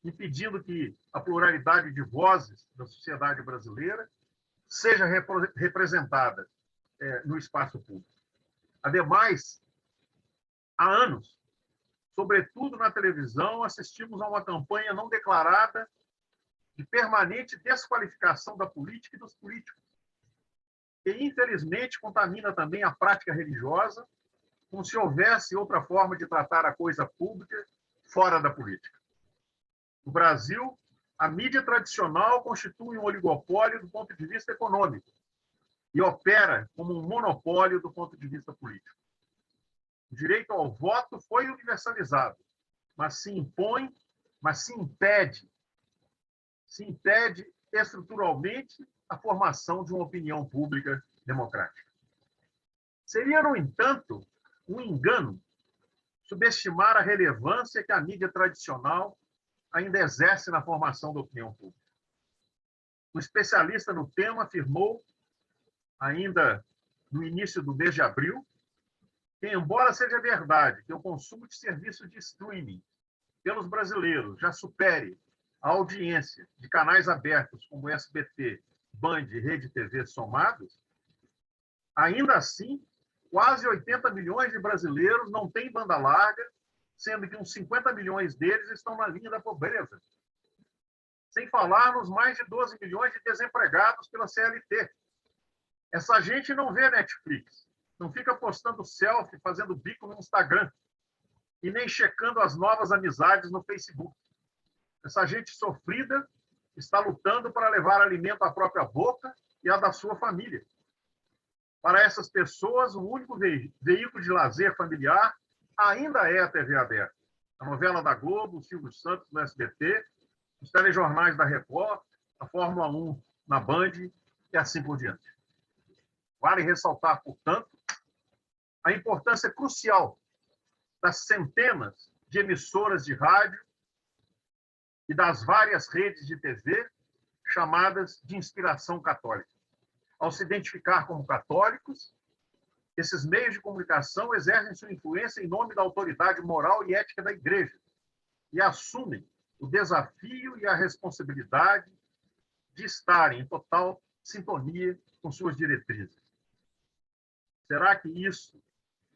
impedindo que a pluralidade de vozes da sociedade brasileira seja representada no espaço público. Ademais, há anos, sobretudo na televisão, assistimos a uma campanha não declarada de permanente desqualificação da política e dos políticos, que, infelizmente, contamina também a prática religiosa, como se houvesse outra forma de tratar a coisa pública fora da política. No Brasil, a mídia tradicional constitui um oligopólio do ponto de vista econômico e opera como um monopólio do ponto de vista político. O direito ao voto foi universalizado, mas se impõe, mas se impede estruturalmente a formação de uma opinião pública democrática. Seria, no entanto, um engano subestimar a relevância que a mídia tradicional ainda exerce na formação da opinião pública. Um especialista no tema afirmou, ainda no início do mês de abril, que, embora seja verdade que o consumo de serviços de streaming pelos brasileiros já supere a audiência de canais abertos como SBT, Band e Rede TV somados, ainda assim, quase 80 milhões de brasileiros não têm banda larga, sendo que uns 50 milhões deles estão na linha da pobreza. Sem falar nos mais de 12 milhões de desempregados pela CLT. Essa gente não vê Netflix, não fica postando selfie, fazendo bico no Instagram, e nem checando as novas amizades no Facebook. Essa gente sofrida está lutando para levar alimento à própria boca e à da sua família. Para essas pessoas, o único veículo de lazer familiar ainda é a TV aberta. A novela da Globo, o Silvio Santos no SBT, os telejornais da Record, a Fórmula 1 na Band e assim por diante. Vale ressaltar, portanto, a importância crucial das centenas de emissoras de rádio e das várias redes de TV chamadas de inspiração católica. Ao se identificar como católicos, esses meios de comunicação exercem sua influência em nome da autoridade moral e ética da Igreja e assumem o desafio e a responsabilidade de estarem em total sintonia com suas diretrizes.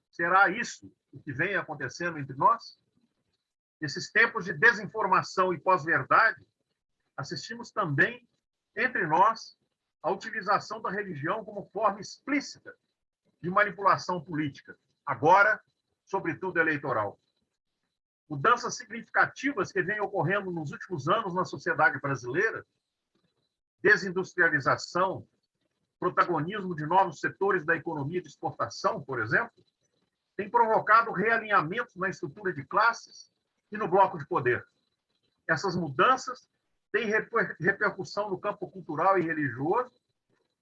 Será isso o que vem acontecendo entre nós? Nesses tempos de desinformação e pós-verdade, assistimos também, entre nós, a utilização da religião como forma explícita de manipulação política, agora, sobretudo, eleitoral. Mudanças significativas que vêm ocorrendo nos últimos anos na sociedade brasileira, desindustrialização, protagonismo de novos setores da economia de exportação, por exemplo, tem provocado realinhamentos na estrutura de classes e no bloco de poder. Essas mudanças têm repercussão no campo cultural e religioso,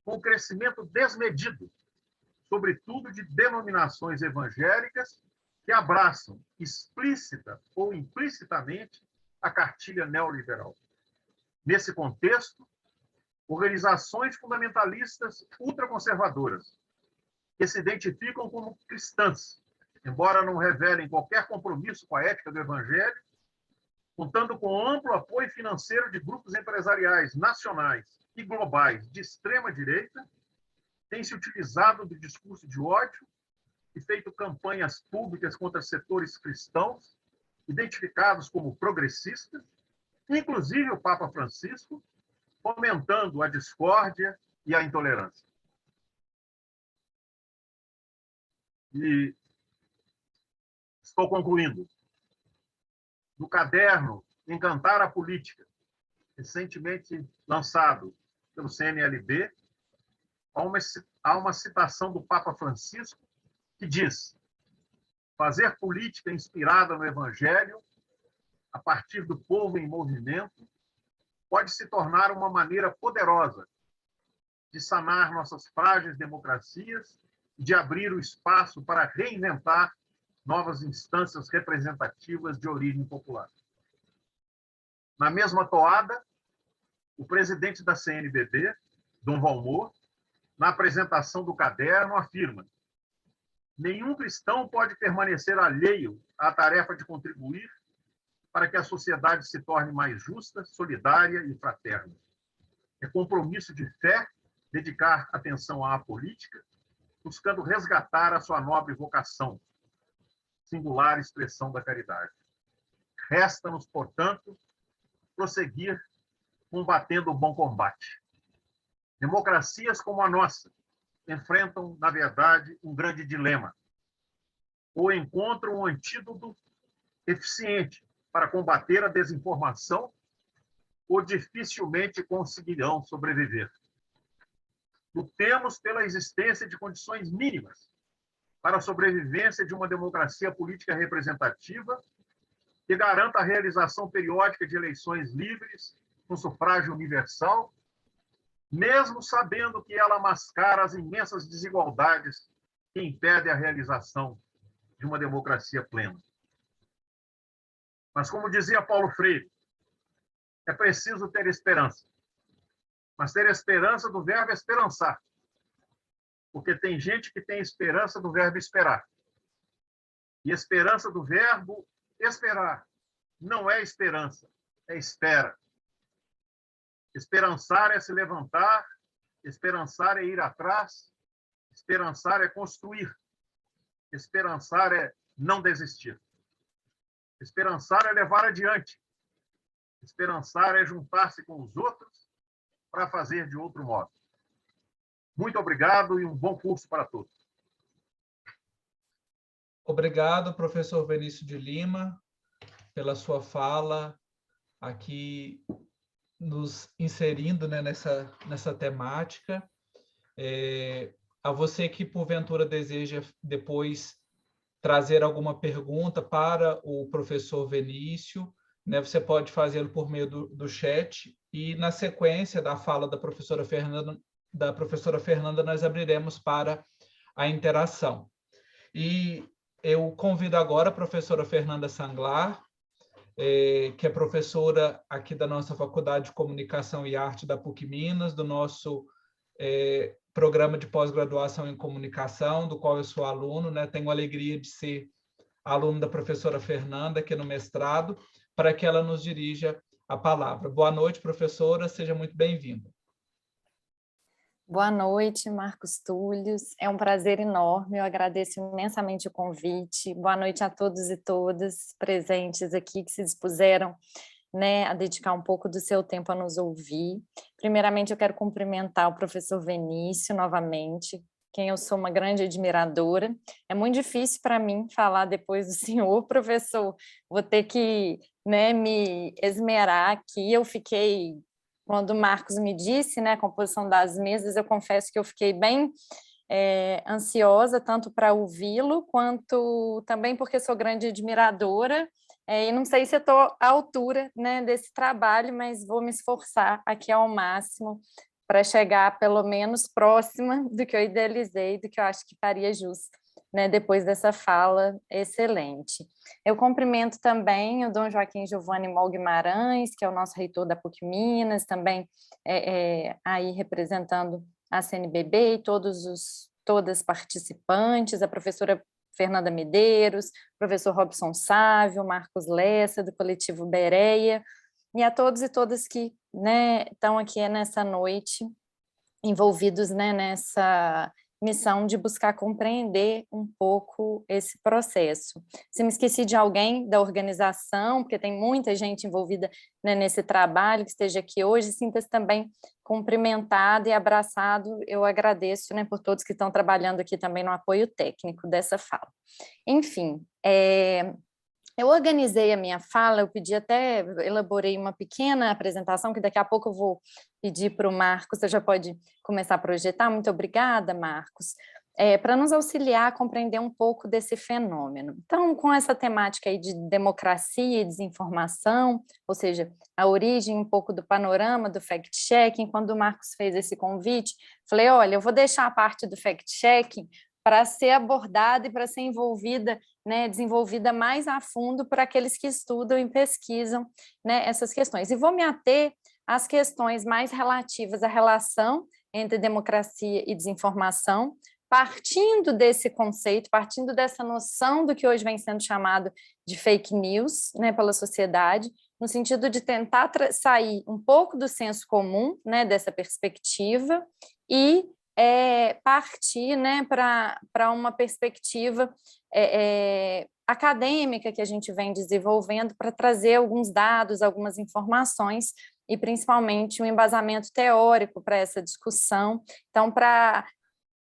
com o crescimento desmedido, sobretudo de denominações evangélicas que abraçam, explícita ou implicitamente, a cartilha neoliberal. Nesse contexto, organizações fundamentalistas ultraconservadoras, que se identificam como cristãs, embora não revelem qualquer compromisso com a ética do Evangelho, contando com amplo apoio financeiro de grupos empresariais nacionais e globais de extrema-direita, têm se utilizado do discurso de ódio e feito campanhas públicas contra setores cristãos, identificados como progressistas, inclusive o Papa Francisco, fomentando a discórdia e a intolerância. E estou concluindo. No caderno Encantar a Política, recentemente lançado pelo CNLB, há uma citação do Papa Francisco que diz: fazer política inspirada no Evangelho, a partir do povo em movimento, pode se tornar uma maneira poderosa de sanar nossas frágeis democracias e de abrir o espaço para reinventar novas instâncias representativas de origem popular. Na mesma toada, o presidente da CNBB, Dom Valmor, na apresentação do caderno, afirma: nenhum cristão pode permanecer alheio à tarefa de contribuir para que a sociedade se torne mais justa, solidária e fraterna. É compromisso de fé dedicar atenção à política, buscando resgatar a sua nobre vocação, singular expressão da caridade. Resta-nos, portanto, prosseguir combatendo o bom combate. Democracias como a nossa enfrentam, na verdade, um grande dilema. Ou encontram um antídoto eficiente para combater a desinformação, ou dificilmente conseguirão sobreviver. Lutemos pela existência de condições mínimas para a sobrevivência de uma democracia política representativa que garanta a realização periódica de eleições livres, com sufrágio universal, mesmo sabendo que ela mascara as imensas desigualdades que impedem a realização de uma democracia plena. Mas, como dizia Paulo Freire, é preciso ter esperança. Mas ter esperança do verbo esperançar. Porque tem gente que tem esperança do verbo esperar. E esperança do verbo esperar não é esperança, é espera. Esperançar é se levantar, esperançar é ir atrás, esperançar é construir, esperançar é não desistir. Esperançar é levar adiante. Esperançar é juntar-se com os outros para fazer de outro modo. Muito obrigado e um bom curso para todos. Obrigado, professor Vinícius de Lima, pela sua fala aqui, nos inserindo, né, nessa temática. A você que, porventura, deseja depois trazer alguma pergunta para o professor Vinícius, né, você pode fazê-lo por meio do chat, e na sequência da fala da professora Fernanda, nós abriremos para a interação. E eu convido agora a professora Fernanda Sanglar, que é professora aqui da nossa Faculdade de Comunicação e Arte da PUC Minas, do nosso programa de pós-graduação em comunicação, do qual eu sou aluno, né? Tenho a alegria de ser aluno da professora Fernanda aqui no mestrado, para que ela nos dirija a palavra. Boa noite, professora, seja muito bem-vinda. Boa noite, Marcos Túlios. É um prazer enorme, eu agradeço imensamente o convite. Boa noite a todos e todas presentes aqui que se dispuseram, né, a dedicar um pouco do seu tempo a nos ouvir. Primeiramente, eu quero cumprimentar o professor Vinícius novamente, quem eu sou uma grande admiradora. É muito difícil para mim falar depois do senhor, professor. Vou ter que, né, me esmerar aqui. Eu fiquei, quando o Marcos me disse, né, a composição das mesas, eu confesso que eu fiquei bem ansiosa tanto para ouvi-lo, quanto também porque sou grande admiradora, e não sei se eu estou à altura, né, desse trabalho, mas vou me esforçar aqui ao máximo para chegar pelo menos próxima do que eu idealizei, do que eu acho que faria justo, né, depois dessa fala excelente. Eu cumprimento também o Dom Joaquim Giovanni Mol Guimarães, que é o nosso reitor da PUC Minas, também aí representando a CNBB e todas participantes, a professora Fernanda Medeiros, professor Robson Sávio, Marcos Lessa, do coletivo Bereia, e a todos e todas que, né, estão aqui nessa noite, envolvidos, né, nessa missão de buscar compreender um pouco esse processo. Se me esqueci de alguém da organização, porque tem muita gente envolvida, né, nesse trabalho, que esteja aqui hoje, sinta-se também cumprimentado e abraçado. Eu agradeço, né, por todos que estão trabalhando aqui também no apoio técnico dessa fala. Enfim, eu organizei a minha fala, elaborei uma pequena apresentação, que daqui a pouco eu vou pedir para o Marcos, você já pode começar a projetar. Muito obrigada, Marcos, para nos auxiliar a compreender um pouco desse fenômeno. Então, com essa temática aí de democracia e desinformação, ou seja, a origem um pouco do panorama do fact-checking, quando o Marcos fez esse convite, falei, olha, eu vou deixar a parte do fact-checking para ser abordada e para ser envolvida, né, desenvolvida mais a fundo por aqueles que estudam e pesquisam, né, essas questões. E vou me ater às questões mais relativas à relação entre democracia e desinformação, partindo desse conceito, partindo dessa noção do que hoje vem sendo chamado de fake news, né, pela sociedade, no sentido de tentar sair um pouco do senso comum, né, dessa perspectiva, e partir, né, para uma perspectiva acadêmica que a gente vem desenvolvendo para trazer alguns dados, algumas informações e principalmente um embasamento teórico para essa discussão. Então, para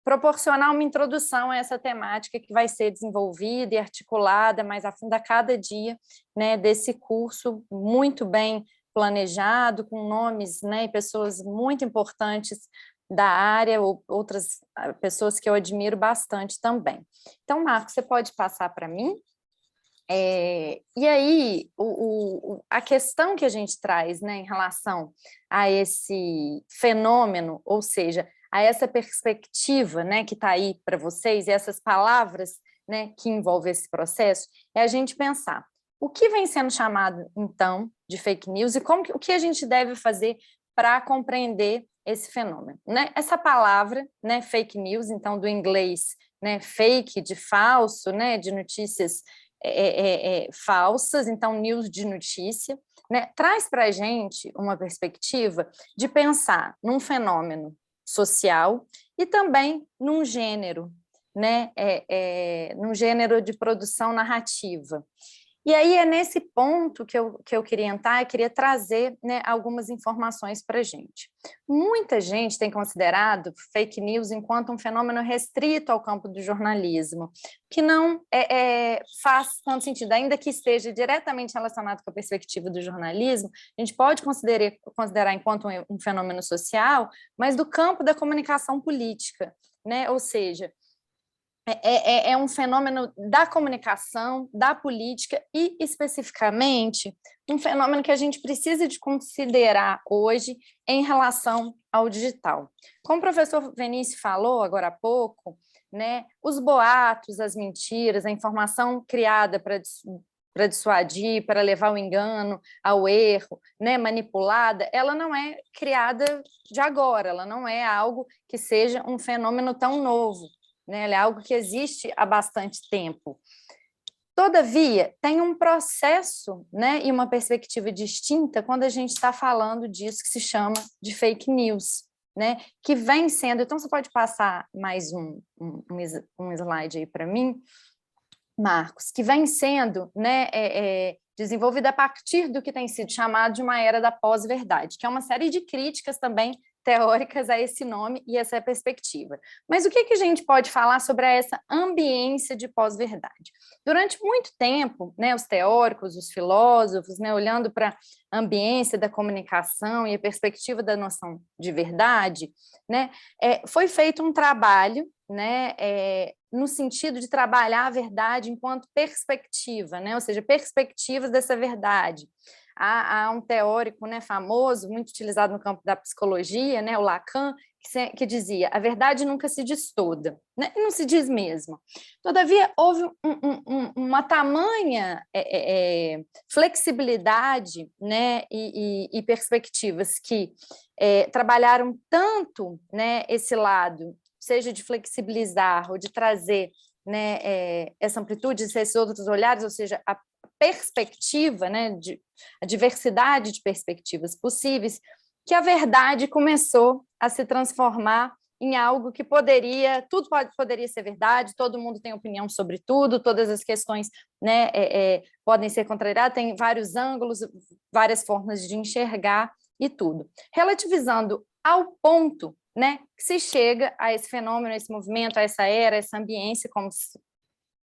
proporcionar uma introdução a essa temática que vai ser desenvolvida e articulada mais a fundo a cada dia, né, desse curso muito bem planejado, com nomes, né, e pessoas muito importantes da área, ou outras pessoas que eu admiro bastante também. Então, Marcos, você pode passar para mim? E aí, a questão que a gente traz, né, em relação a esse fenômeno, ou seja, a essa perspectiva, né, que está aí para vocês, e essas palavras, né, que envolvem esse processo, é a gente pensar o que vem sendo chamado, então, de fake news e o que a gente deve fazer para compreender esse fenômeno, né? Essa palavra, né, fake news, então do inglês, né, fake, de falso, né, de notícias falsas, então news de notícia, né, traz para a gente uma perspectiva de pensar num fenômeno social e também num gênero, né, num gênero de produção narrativa. E aí é nesse ponto que eu queria entrar, eu queria trazer, né, algumas informações para a gente. Muita gente tem considerado fake news enquanto um fenômeno restrito ao campo do jornalismo, que não faz tanto sentido, ainda que esteja diretamente relacionado com a perspectiva do jornalismo, a gente pode considerar enquanto um fenômeno social, mas do campo da comunicação política, né? Ou seja, é um fenômeno da comunicação, da política e, especificamente, um fenômeno que a gente precisa de considerar hoje em relação ao digital. Como o professor Vinícius falou agora há pouco, né, os boatos, as mentiras, a informação criada para dissuadir, para levar ao engano, ao erro, né, manipulada, ela não é criada de agora, ela não é algo que seja um fenômeno tão novo. Né, ela é algo que existe há bastante tempo. Todavia, tem um processo, né, e uma perspectiva distinta quando a gente está falando disso que se chama de fake news, né, que vem sendo... Então, você pode passar mais um slide aí para mim, Marcos, que vem sendo, né, desenvolvida a partir do que tem sido chamado de uma era da pós-verdade, que é uma série de críticas também teóricas a esse nome e essa perspectiva. Mas o que a gente pode falar sobre essa ambiência de pós-verdade? Durante muito tempo, né, os teóricos, os filósofos, né, olhando para a ambiência da comunicação e a perspectiva da noção de verdade, né, foi feito um trabalho, né, no sentido de trabalhar a verdade enquanto perspectiva, né, ou seja, perspectivas dessa verdade. Há um teórico, né, famoso, muito utilizado no campo da psicologia, né, o Lacan, que dizia: a verdade nunca se diz toda, né, não se diz mesmo. Todavia, houve uma tamanha flexibilidade, né, e perspectivas que trabalharam tanto, né, esse lado, seja de flexibilizar ou de trazer, né, essa amplitude, esses outros olhares, ou seja, a perspectiva, né, a diversidade de perspectivas possíveis, que a verdade começou a se transformar em algo que poderia ser verdade, todo mundo tem opinião sobre tudo, todas as questões, né, podem ser contrariadas, tem vários ângulos, várias formas de enxergar e tudo. Relativizando ao ponto, né, que se chega a esse fenômeno, a esse movimento, a essa era, a essa ambiência, como se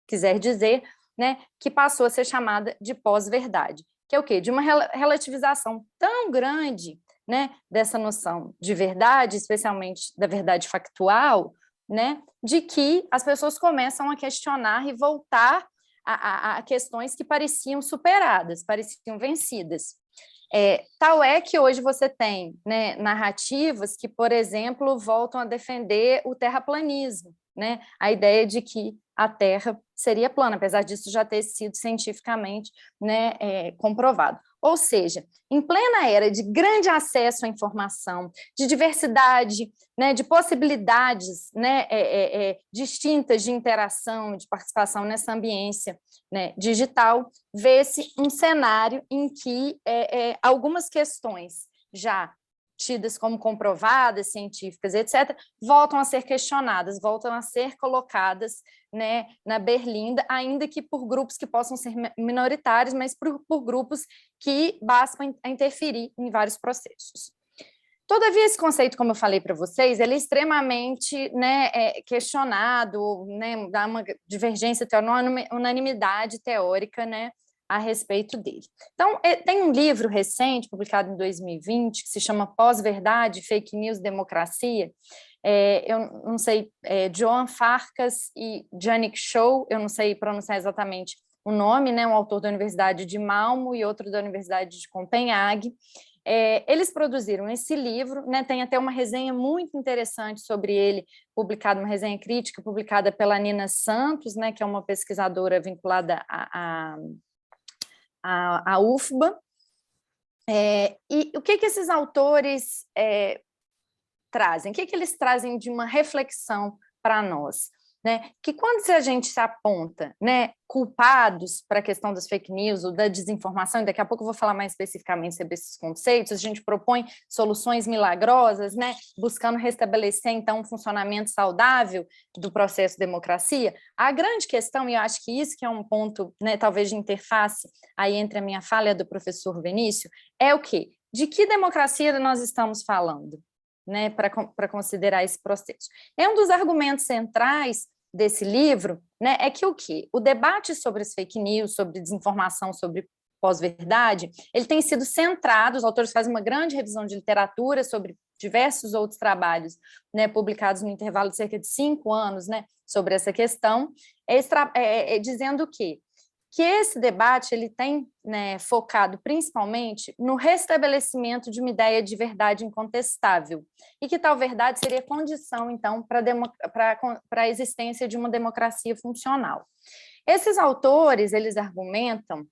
quiser dizer, né, que passou a ser chamada de pós-verdade, que é o quê? De uma relativização tão grande, né, dessa noção de verdade, especialmente da verdade factual, né, de que as pessoas começam a questionar e voltar a questões que pareciam superadas, pareciam vencidas. Tal é que hoje você tem, né, narrativas que, por exemplo, voltam a defender o terraplanismo, né, a ideia de que a Terra seria plana, apesar disso já ter sido cientificamente, né, comprovado. Ou seja, em plena era de grande acesso à informação, de diversidade, né, de possibilidades, né, distintas de interação, de participação nessa ambiência, né, digital, vê-se um cenário em que algumas questões já tidas como comprovadas, científicas, etc., voltam a ser questionadas, voltam a ser colocadas, né, na berlinda, ainda que por grupos que possam ser minoritários, mas por grupos que bastam a interferir em vários processos. Todavia, esse conceito, como eu falei para vocês, ele é extremamente, né, questionado, né, dá uma divergência teórica, uma unanimidade teórica, né, a respeito dele. Então, tem um livro recente, publicado em 2020, que se chama Pós-Verdade, Fake News, Democracia. Eu não sei, Joan Farkas e Yannick Chow, eu não sei pronunciar exatamente o nome, né, um autor da Universidade de Malmö e outro da Universidade de Copenhague. Eles produziram esse livro, né, tem até uma resenha muito interessante sobre ele, publicada, uma resenha crítica publicada pela Nina Santos, né, que é uma pesquisadora vinculada a UFBA, e o que esses autores trazem? O que eles trazem de uma reflexão para nós? Né? Que quando a gente se aponta, né, culpados para a questão das fake news ou da desinformação, e daqui a pouco eu vou falar mais especificamente sobre esses conceitos, a gente propõe soluções milagrosas, né, buscando restabelecer, então, um funcionamento saudável do processo de democracia. A grande questão, e eu acho que isso que é um ponto, né, talvez de interface aí entre a minha fala e a do professor Vinícius, é o quê? De que democracia nós estamos falando? Né, para considerar esse processo. Um dos argumentos centrais desse livro, né, é que o quê? O debate sobre as fake news, sobre desinformação, sobre pós-verdade, ele tem sido centrado, os autores fazem uma grande revisão de literatura sobre diversos outros trabalhos, né, publicados no intervalo de cerca de 5 anos, né, sobre essa questão, dizendo que esse debate ele tem, né, focado principalmente no restabelecimento de uma ideia de verdade incontestável, e que tal verdade seria condição, então, para a existência de uma democracia funcional. Esses autores, eles argumentam,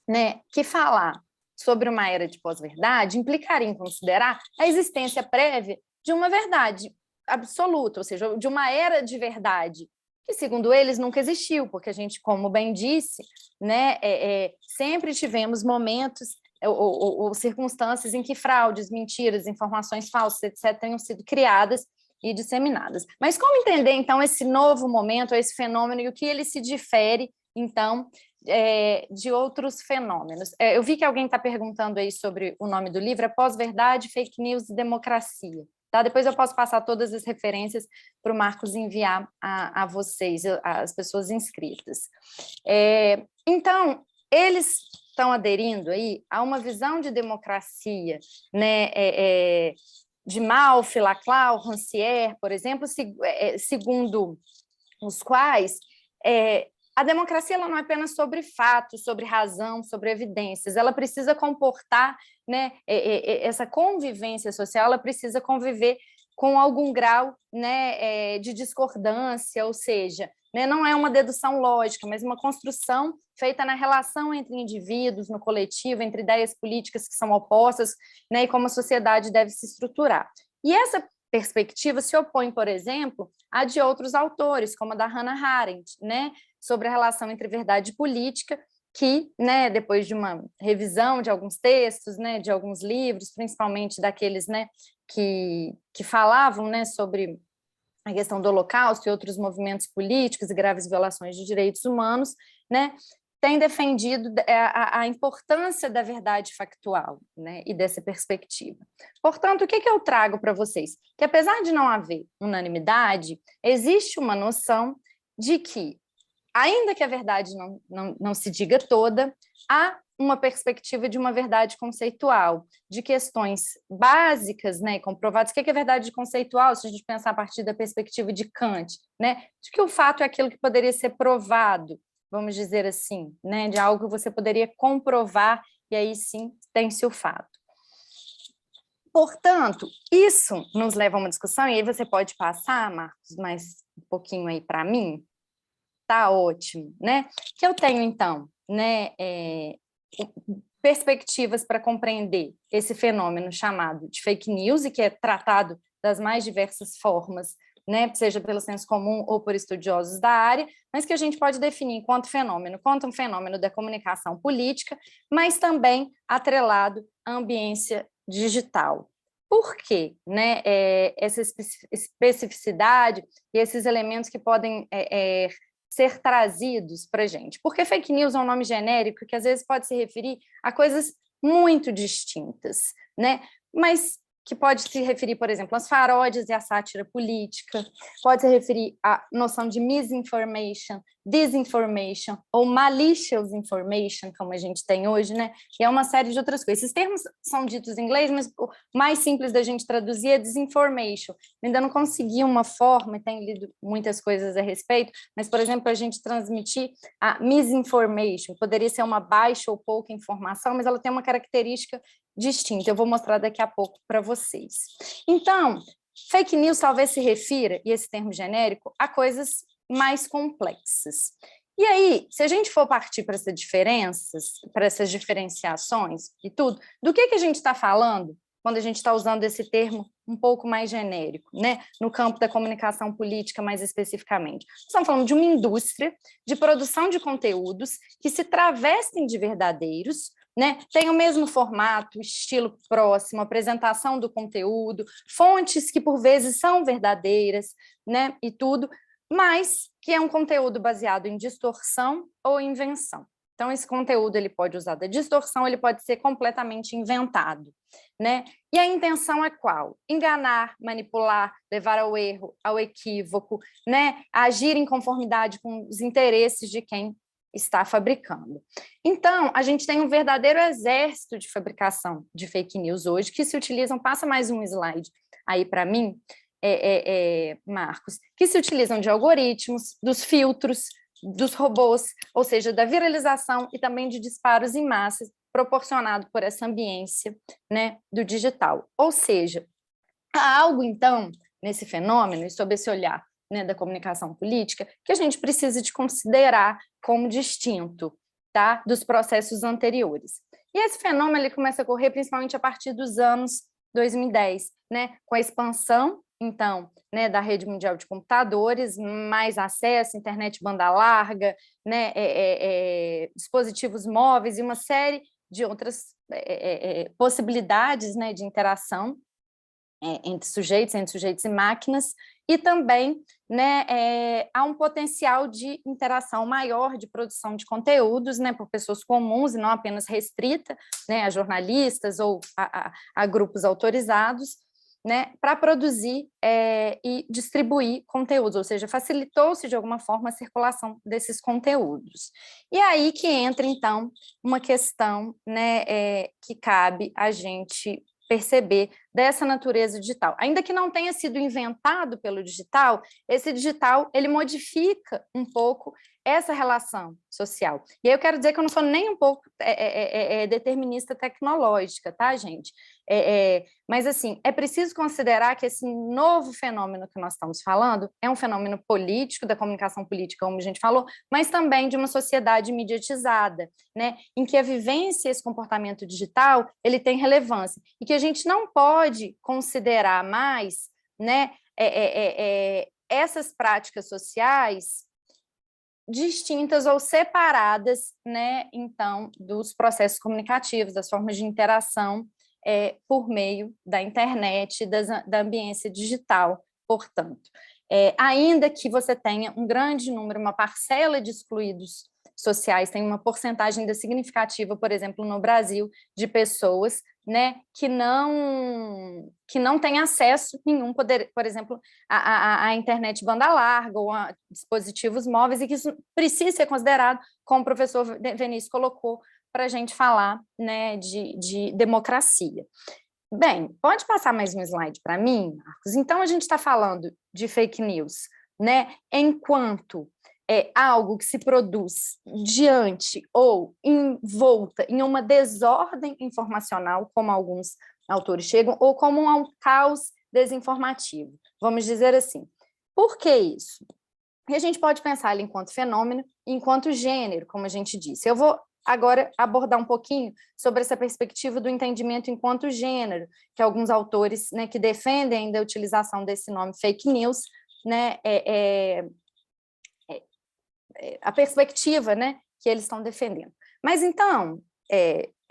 né, que falar sobre uma era de pós-verdade implicaria em considerar a existência prévia de uma verdade absoluta, ou seja, de uma era de verdade, que, segundo eles, nunca existiu, porque a gente, como bem disse, né, sempre tivemos momentos ou circunstâncias em que fraudes, mentiras, informações falsas, etc., tenham sido criadas e disseminadas. Mas como entender, então, esse novo momento, esse fenômeno, e o que ele se difere, então, de outros fenômenos? Eu vi que alguém está perguntando aí sobre o nome do livro, é Pós-Verdade, Fake News e Democracia, Tá? Depois eu posso passar todas as referências para o Marcos enviar a vocês, as pessoas inscritas. Então, eles estão aderindo aí a uma visão de democracia, né, de Malfi, Laclau, Rancière, por exemplo, segundo os quais a democracia ela não é apenas sobre fatos, sobre razão, sobre evidências, ela precisa comportar, né, essa convivência social, ela precisa conviver com algum grau, né, de discordância, ou seja, né, não é uma dedução lógica, mas uma construção feita na relação entre indivíduos, no coletivo, entre ideias políticas que são opostas, né, e como a sociedade deve se estruturar. E essa perspectiva se opõe, por exemplo, à de outros autores, como a da Hannah Arendt, né, sobre a relação entre verdade e política, que, né, depois de uma revisão de alguns textos, né, de alguns livros, principalmente daqueles, né, que falavam, né, sobre a questão do Holocausto e outros movimentos políticos e graves violações de direitos humanos, né, tem defendido a importância da verdade factual, né, e dessa perspectiva. Portanto, o que eu trago para vocês? Que apesar de não haver unanimidade, existe uma noção de que, ainda que a verdade não se diga toda, há uma perspectiva de uma verdade conceitual, de questões básicas, né, e comprovadas. O que é verdade conceitual, se a gente pensar a partir da perspectiva de Kant, né, de que o fato é aquilo que poderia ser provado, vamos dizer assim, né, de algo que você poderia comprovar, e aí sim tem-se o fato. Portanto, isso nos leva a uma discussão, e aí você pode passar, Marcos, mais um pouquinho aí para mim. Tá ótimo, né? Que eu tenho, então, né, perspectivas para compreender esse fenômeno chamado de fake news, e que é tratado das mais diversas formas, né, seja pelo senso comum ou por estudiosos da área, mas que a gente pode definir enquanto um fenômeno da comunicação política, mas também atrelado à ambiência digital. Por quê? Né, essa especificidade e esses elementos que podem ser trazidos para a gente? Porque fake news é um nome genérico que às vezes pode se referir a coisas muito distintas, né? Mas que pode se referir, por exemplo, às paródias e à sátira política, pode se referir à noção de misinformation, disinformation ou malicious information, como a gente tem hoje, né? E é uma série de outras coisas. Esses termos são ditos em inglês, mas o mais simples da gente traduzir é disinformation. Eu ainda não consegui uma forma, e tenho lido muitas coisas a respeito, mas, por exemplo, a gente transmitir a misinformation, poderia ser uma baixa ou pouca informação, mas ela tem uma característica distinta. Eu vou mostrar daqui a pouco para vocês. Então, fake news talvez se refira, e esse termo genérico, a coisas mais complexas. E aí, se a gente for partir para essas diferenciações e tudo, do que a gente está falando quando a gente está usando esse termo um pouco mais genérico, né? No campo da comunicação política, mais especificamente? Estamos falando de uma indústria de produção de conteúdos que se travestem de verdadeiros, né? Tem o mesmo formato, estilo próximo, apresentação do conteúdo, fontes que por vezes são verdadeiras, né? E tudo, mas que é um conteúdo baseado em distorção ou invenção. Então, esse conteúdo ele pode usar da distorção, ele pode ser completamente inventado, né? E a intenção é qual? Enganar, manipular, levar ao erro, ao equívoco, né? Agir em conformidade com os interesses de quem está fabricando. Então, a gente tem um verdadeiro exército de fabricação de fake news hoje, que se utilizam, passa mais um slide aí para mim, Marcos, que se utilizam de algoritmos, dos filtros, dos robôs, ou seja, da viralização e também de disparos em massa proporcionado por essa ambiência, né, do digital. Ou seja, há algo, então, nesse fenômeno e sob esse olhar, né, da comunicação política, que a gente precisa de considerar como distinto, tá, dos processos anteriores. E esse fenômeno ele começa a ocorrer principalmente a partir dos anos 2010, né, com a expansão, então, né, da rede mundial de computadores, mais acesso, internet banda larga, né, dispositivos móveis e uma série de outras possibilidades, né, de interação entre sujeitos e máquinas, e também, né, há um potencial de interação maior de produção de conteúdos, né, por pessoas comuns e não apenas restrita, né, a jornalistas ou a grupos autorizados, né, para produzir e distribuir conteúdos, ou seja, facilitou-se de alguma forma a circulação desses conteúdos. E aí que entra, então, uma questão, né, que cabe a gente perceber dessa natureza digital. Ainda que não tenha sido inventado pelo digital, esse digital ele modifica um pouco essa relação social. E aí eu quero dizer que eu não sou nem um pouco determinista tecnológica, tá, gente? Mas, assim, é preciso considerar que esse novo fenômeno que nós estamos falando é um fenômeno político, da comunicação política, como a gente falou, mas também de uma sociedade mediatizada, né, em que a vivência e esse comportamento digital, ele tem relevância, e que a gente não pode considerar mais, né, essas práticas sociais distintas ou separadas, né, então, dos processos comunicativos, das formas de interação por meio da internet, da ambiência digital, portanto. Ainda que você tenha um grande número, uma parcela de excluídos sociais, tem uma porcentagem ainda significativa, por exemplo, no Brasil, de pessoas, né, que não têm acesso nenhum, por exemplo, à internet banda larga ou a dispositivos móveis, e que isso precisa ser considerado, como o professor Vinícius colocou, para a gente falar, né, de democracia. Bem, pode passar mais um slide para mim, Marcos? Então, a gente está falando de fake news, né, enquanto algo que se produz diante ou envolta em uma desordem informacional, como alguns autores chegam, ou como um caos desinformativo, vamos dizer assim. Por que isso? E a gente pode pensar ele enquanto fenômeno, enquanto gênero, como a gente disse. Eu vou agora abordar um pouquinho sobre essa perspectiva do entendimento enquanto gênero, que alguns autores, né, que defendem ainda a utilização desse nome fake news, né, a perspectiva, né, que eles estão defendendo. Mas, então,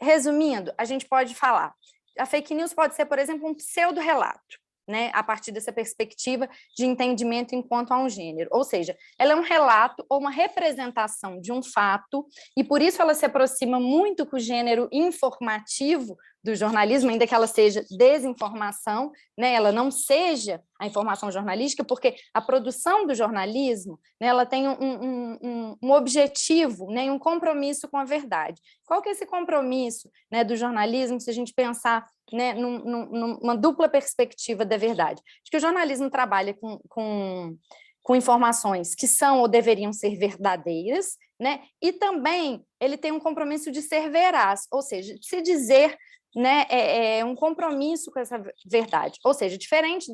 resumindo, a gente pode falar, a fake news pode ser, por exemplo, um pseudo-relato, né, a partir dessa perspectiva de entendimento enquanto a um gênero, ou seja, ela é um relato ou uma representação de um fato, e por isso ela se aproxima muito com o gênero informativo do jornalismo, ainda que ela seja desinformação, né, ela não seja a informação jornalística, porque a produção do jornalismo, né, ela tem um objetivo, né, um compromisso com a verdade. Qual que é esse compromisso, né, do jornalismo, se a gente pensar, né, numa dupla perspectiva da verdade? Acho que o jornalismo trabalha com informações que são ou deveriam ser verdadeiras, né, e também ele tem um compromisso de ser veraz, ou seja, de se dizer, né, um compromisso com essa verdade, ou seja, diferente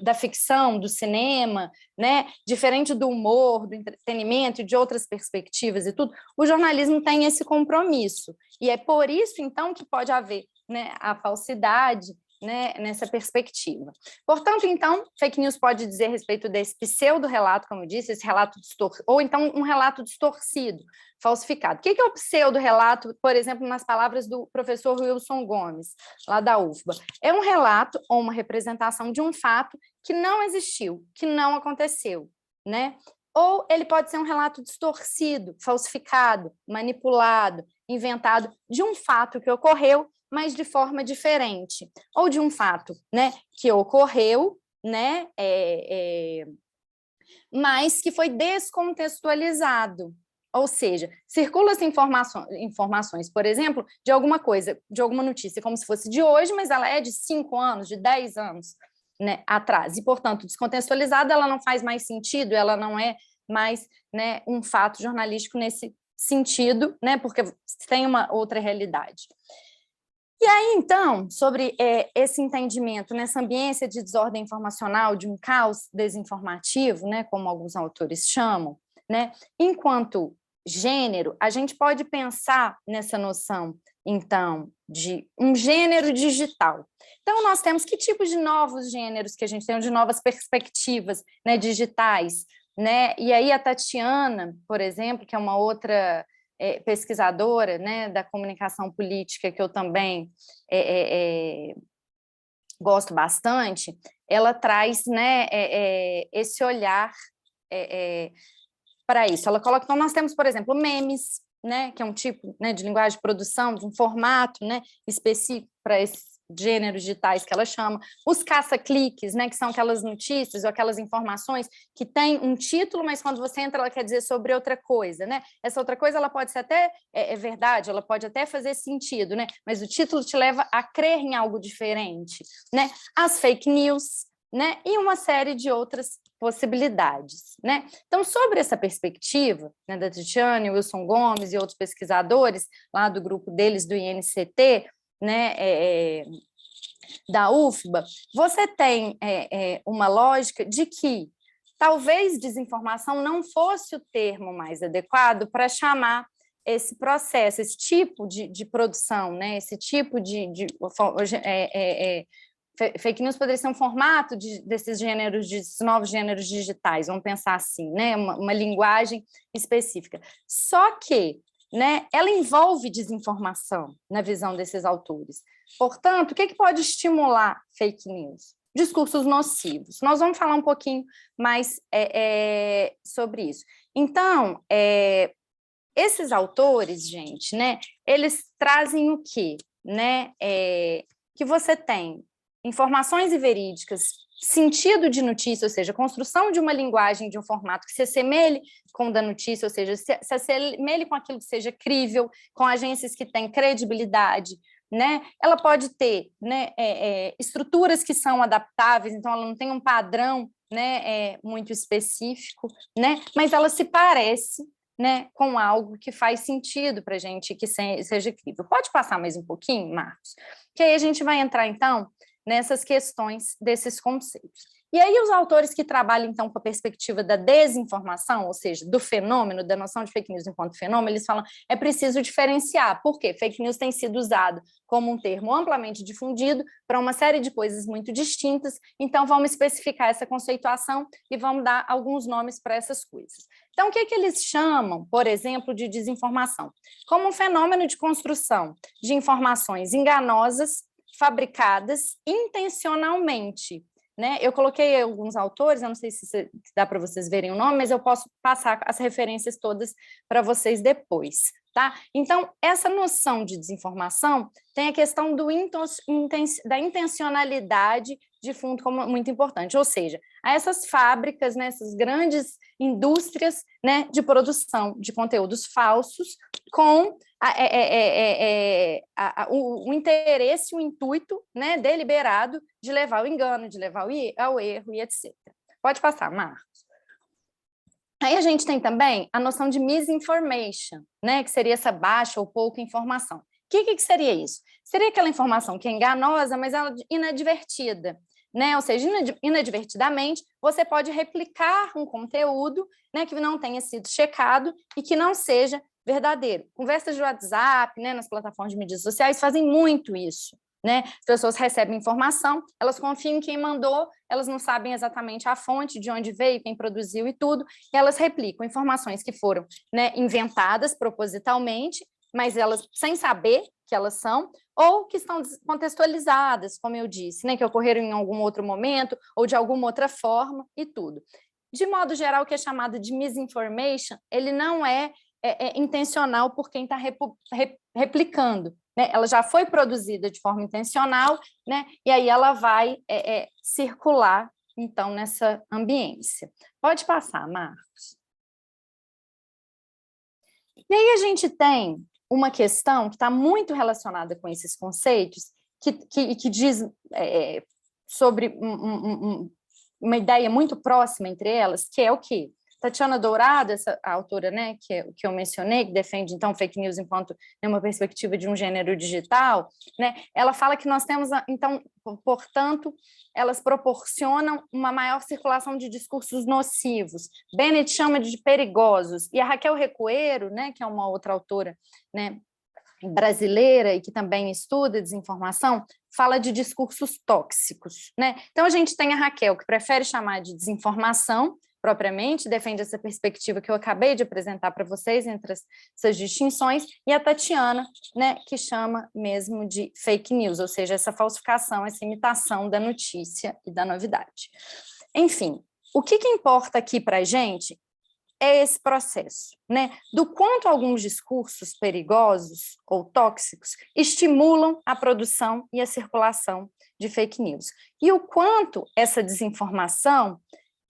da ficção, do cinema, né, diferente do humor, do entretenimento e de outras perspectivas e tudo, o jornalismo tem esse compromisso, e é por isso, então, que pode haver, né, a falsidade, né, nessa perspectiva. Portanto, então, fake news pode dizer respeito desse pseudo-relato, como eu disse, esse relato distorcido, ou então um relato distorcido, falsificado. O que é o pseudo-relato, por exemplo, nas palavras do professor Wilson Gomes, lá da UFBA? É um relato ou uma representação de um fato que não existiu, que não aconteceu, né? Ou ele pode ser um relato distorcido, falsificado, manipulado, inventado de um fato que ocorreu, mas de forma diferente, ou de um fato, né, que ocorreu, né, mas que foi descontextualizado, ou seja, circulam-se informações, por exemplo, de alguma coisa, de alguma notícia, como se fosse de hoje, mas ela é de 5 anos, de 10 anos, né, atrás, e, portanto, descontextualizada, ela não faz mais sentido, ela não é mais, né, um fato jornalístico nesse sentido, né, porque tem uma outra realidade. E aí, então, sobre esse entendimento, nessa ambiência de desordem informacional, de um caos desinformativo, né, como alguns autores chamam, né, enquanto gênero, a gente pode pensar nessa noção, então, de um gênero digital. Então, nós temos que tipo de novos gêneros que a gente tem, de novas perspectivas, né, digitais, né? E aí a Tatiana, por exemplo, que é uma outra pesquisadora, né, da comunicação política, que eu também gosto bastante, ela traz, né, esse olhar para isso. Ela coloca, então, nós temos, por exemplo, memes, né, que é um tipo, né, de linguagem de produção, de um formato, né, específico para gêneros digitais que ela chama, os caça-cliques, né, que são aquelas notícias ou aquelas informações que têm um título, mas quando você entra ela quer dizer sobre outra coisa, né? Essa outra coisa ela pode ser até verdade, ela pode até fazer sentido, né? Mas o título te leva a crer em algo diferente, né? As fake news, né? E uma série de outras possibilidades, né? Então, sobre essa perspectiva, né, da Tatiana, Wilson Gomes e outros pesquisadores lá do grupo deles do INCT, né, da UFBA, você tem uma lógica de que talvez desinformação não fosse o termo mais adequado para chamar esse processo, esse tipo de produção, né, esse tipo fake news poderia ser um formato desses gêneros, desses novos gêneros digitais, vamos pensar assim, né? Uma linguagem específica. Só que, né, ela envolve desinformação na visão desses autores. Portanto, o que pode estimular fake news? Discursos nocivos. Nós vamos falar um pouquinho mais sobre isso. Então, esses autores, gente, né, eles trazem o quê? Né? Que você tem informações verídicas, sentido de notícia, ou seja, construção de uma linguagem, de um formato que se assemelhe com o da notícia, ou seja, se assemelhe com aquilo que seja crível, com agências que têm credibilidade, né? Ela pode ter, né, estruturas que são adaptáveis, então ela não tem um padrão, né, muito específico, né? Mas ela se parece, né, com algo que faz sentido para a gente, que seja crível. Pode passar mais um pouquinho, Marcos? Que aí a gente vai entrar, então, nessas questões desses conceitos. E aí os autores que trabalham, então, com a perspectiva da desinformação, ou seja, do fenômeno, da noção de fake news enquanto fenômeno, eles falam é preciso diferenciar. Por quê? Fake news tem sido usado como um termo amplamente difundido para uma série de coisas muito distintas, então vamos especificar essa conceituação e vamos dar alguns nomes para essas coisas. Então, o que eles chamam, por exemplo, de desinformação? Como um fenômeno de construção de informações enganosas, fabricadas intencionalmente, né? Eu coloquei alguns autores, eu não sei se dá para vocês verem o nome, mas eu posso passar as referências todas para vocês depois, tá? Então, essa noção de desinformação tem a questão da intencionalidade de fundo como muito importante, ou seja, há essas fábricas, né, essas grandes indústrias, né, de produção de conteúdos falsos com o interesse, o intuito, né, deliberado de levar ao engano, de levar ao erro e etc. Pode passar, Marcos. Aí a gente tem também a noção de misinformation, né, que seria essa baixa ou pouca informação. O que seria isso? Seria aquela informação que é enganosa, mas ela é inadvertida, né? Ou seja, inadvertidamente, você pode replicar um conteúdo, né, que não tenha sido checado e que não seja verdadeiro. Conversas de WhatsApp, né, nas plataformas de mídias sociais fazem muito isso, né? As pessoas recebem informação, elas confiam em quem mandou, elas não sabem exatamente a fonte, de onde veio, quem produziu e tudo, e elas replicam informações que foram, né, inventadas propositalmente, mas elas sem saber que elas são, ou que estão descontextualizadas, como eu disse, né, que ocorreram em algum outro momento, ou de alguma outra forma, e tudo. De modo geral, o que é chamado de misinformation, ele não é intencional por quem está replicando, né? Ela já foi produzida de forma intencional, né? E aí ela vai circular, então, nessa ambiência. Pode passar, Marcos. E aí a gente tem uma questão que está muito relacionada com esses conceitos, que diz sobre uma ideia muito próxima entre elas, que é o quê? Tatiana Dourado, essa autora, né, que eu mencionei, que defende, então, fake news enquanto uma perspectiva de um gênero digital, né, ela fala que nós temos, então, portanto, elas proporcionam uma maior circulação de discursos nocivos. Bennett chama de perigosos, e a Raquel Recoeiro, né, que é uma outra autora, né, brasileira e que também estuda desinformação, fala de discursos tóxicos, né? Então, a gente tem a Raquel, que prefere chamar de desinformação, propriamente, defende essa perspectiva que eu acabei de apresentar para vocês entre essas distinções, e a Tatiana, né, que chama mesmo de fake news, ou seja, essa falsificação, essa imitação da notícia e da novidade. Enfim, o que importa aqui para a gente é esse processo, né? Do quanto alguns discursos perigosos ou tóxicos estimulam a produção e a circulação de fake news. E o quanto essa desinformação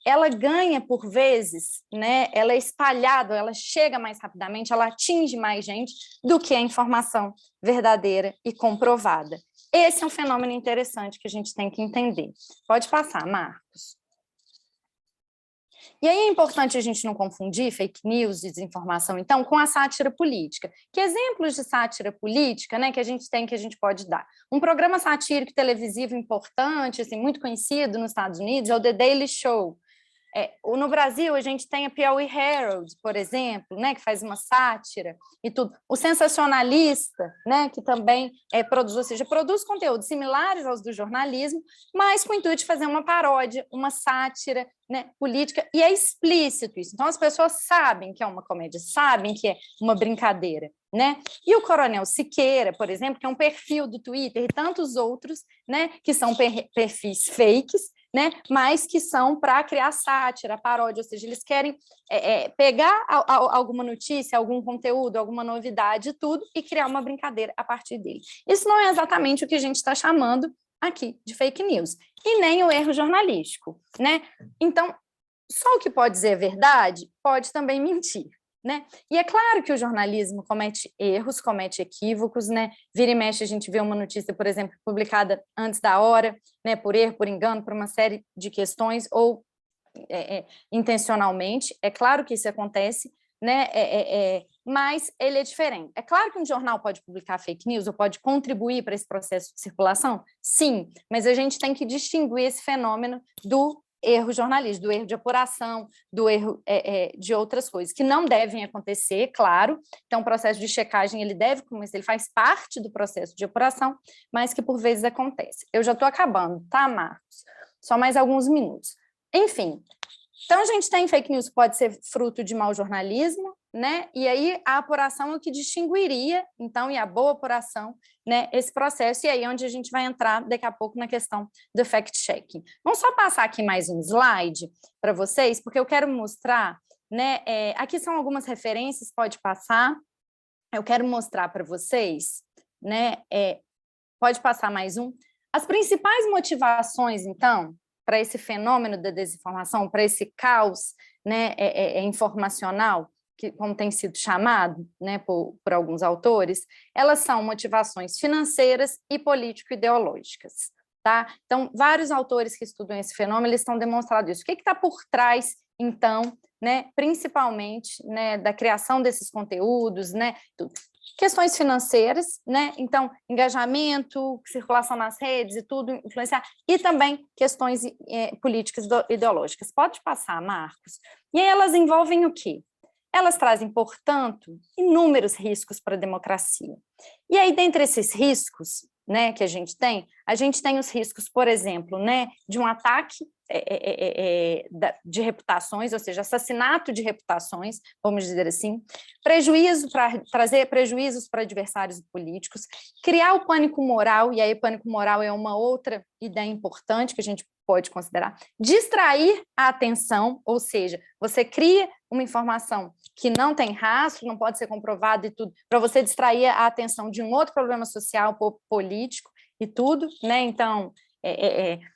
ela ganha, por vezes, né? Ela é espalhada, ela chega mais rapidamente, ela atinge mais gente do que a informação verdadeira e comprovada. Esse é um fenômeno interessante que a gente tem que entender. Pode passar, Marcos. E aí é importante a gente não confundir fake news e desinformação, então, com a sátira política. Que exemplos de sátira política, né, que a gente tem, que a gente pode dar? Um programa satírico televisivo importante, assim, muito conhecido nos Estados Unidos, é o The Daily Show. No Brasil, a gente tem a Piauí Herald, por exemplo, né, que faz uma sátira e tudo. O Sensacionalista, né, que também produz, ou seja, produz conteúdos similares aos do jornalismo, mas com o intuito de fazer uma paródia, uma sátira, né, política, e é explícito isso. Então, as pessoas sabem que é uma comédia, sabem que é uma brincadeira, né? E o Coronel Siqueira, por exemplo, que é um perfil do Twitter, e tantos outros, né, que são perfis fakes, né, mas que são para criar sátira, paródia, ou seja, eles querem pegar alguma notícia, algum conteúdo, alguma novidade, tudo, e criar uma brincadeira a partir dele. Isso não é exatamente o que a gente está chamando aqui de fake news, e nem o erro jornalístico, né? Então, só o que pode dizer verdade pode também mentir, né? E é claro que o jornalismo comete erros, comete equívocos, né? Vira e mexe a gente vê uma notícia, por exemplo, publicada antes da hora, né? Por erro, por engano, por uma série de questões, ou intencionalmente. É claro que isso acontece, né? Mas ele é diferente. É claro que um jornal pode publicar fake news ou pode contribuir para esse processo de circulação? Sim, mas a gente tem que distinguir esse fenômeno do erro jornalístico, do erro de apuração, do erro de outras coisas, que não devem acontecer, claro. Então, o processo de checagem, ele deve começar, ele faz parte do processo de apuração, mas que por vezes acontece. Eu já estou acabando, tá, Marcos? Só mais alguns minutos. Enfim, então a gente tem fake news que pode ser fruto de mau jornalismo, né? E aí a apuração é o que distinguiria, então, e a boa apuração, né, esse processo, e aí onde a gente vai entrar daqui a pouco na questão do fact-checking. Vamos só passar aqui mais um slide para vocês, porque eu quero mostrar, né, aqui são algumas referências, pode passar, eu quero mostrar para vocês, né, pode passar mais um, as principais motivações, então, para esse fenômeno da desinformação, para esse caos, né, informacional, que, como tem sido chamado, né, por alguns autores, elas são motivações financeiras e político-ideológicas. Tá? Então, vários autores que estudam esse fenômeno, eles estão demonstrando isso. O que está por trás, então, né, principalmente, né, da criação desses conteúdos, né, tudo. Questões financeiras, né? Então, engajamento, circulação nas redes e tudo, influenciar, e também questões políticas ideológicas. Pode passar, Marcos? E aí elas envolvem o quê? Elas trazem, portanto, inúmeros riscos para a democracia. E aí, dentre esses riscos, né, que a gente tem os riscos, por exemplo, né, de um ataque de reputações, ou seja, assassinato de reputações, vamos dizer assim, trazer prejuízos para adversários políticos, criar o pânico moral, e aí o pânico moral é uma outra ideia importante que a gente pode considerar, distrair a atenção, ou seja, você cria uma informação que não tem rastro, não pode ser comprovada e tudo, para você distrair a atenção de um outro problema social, político e tudo, né? Então,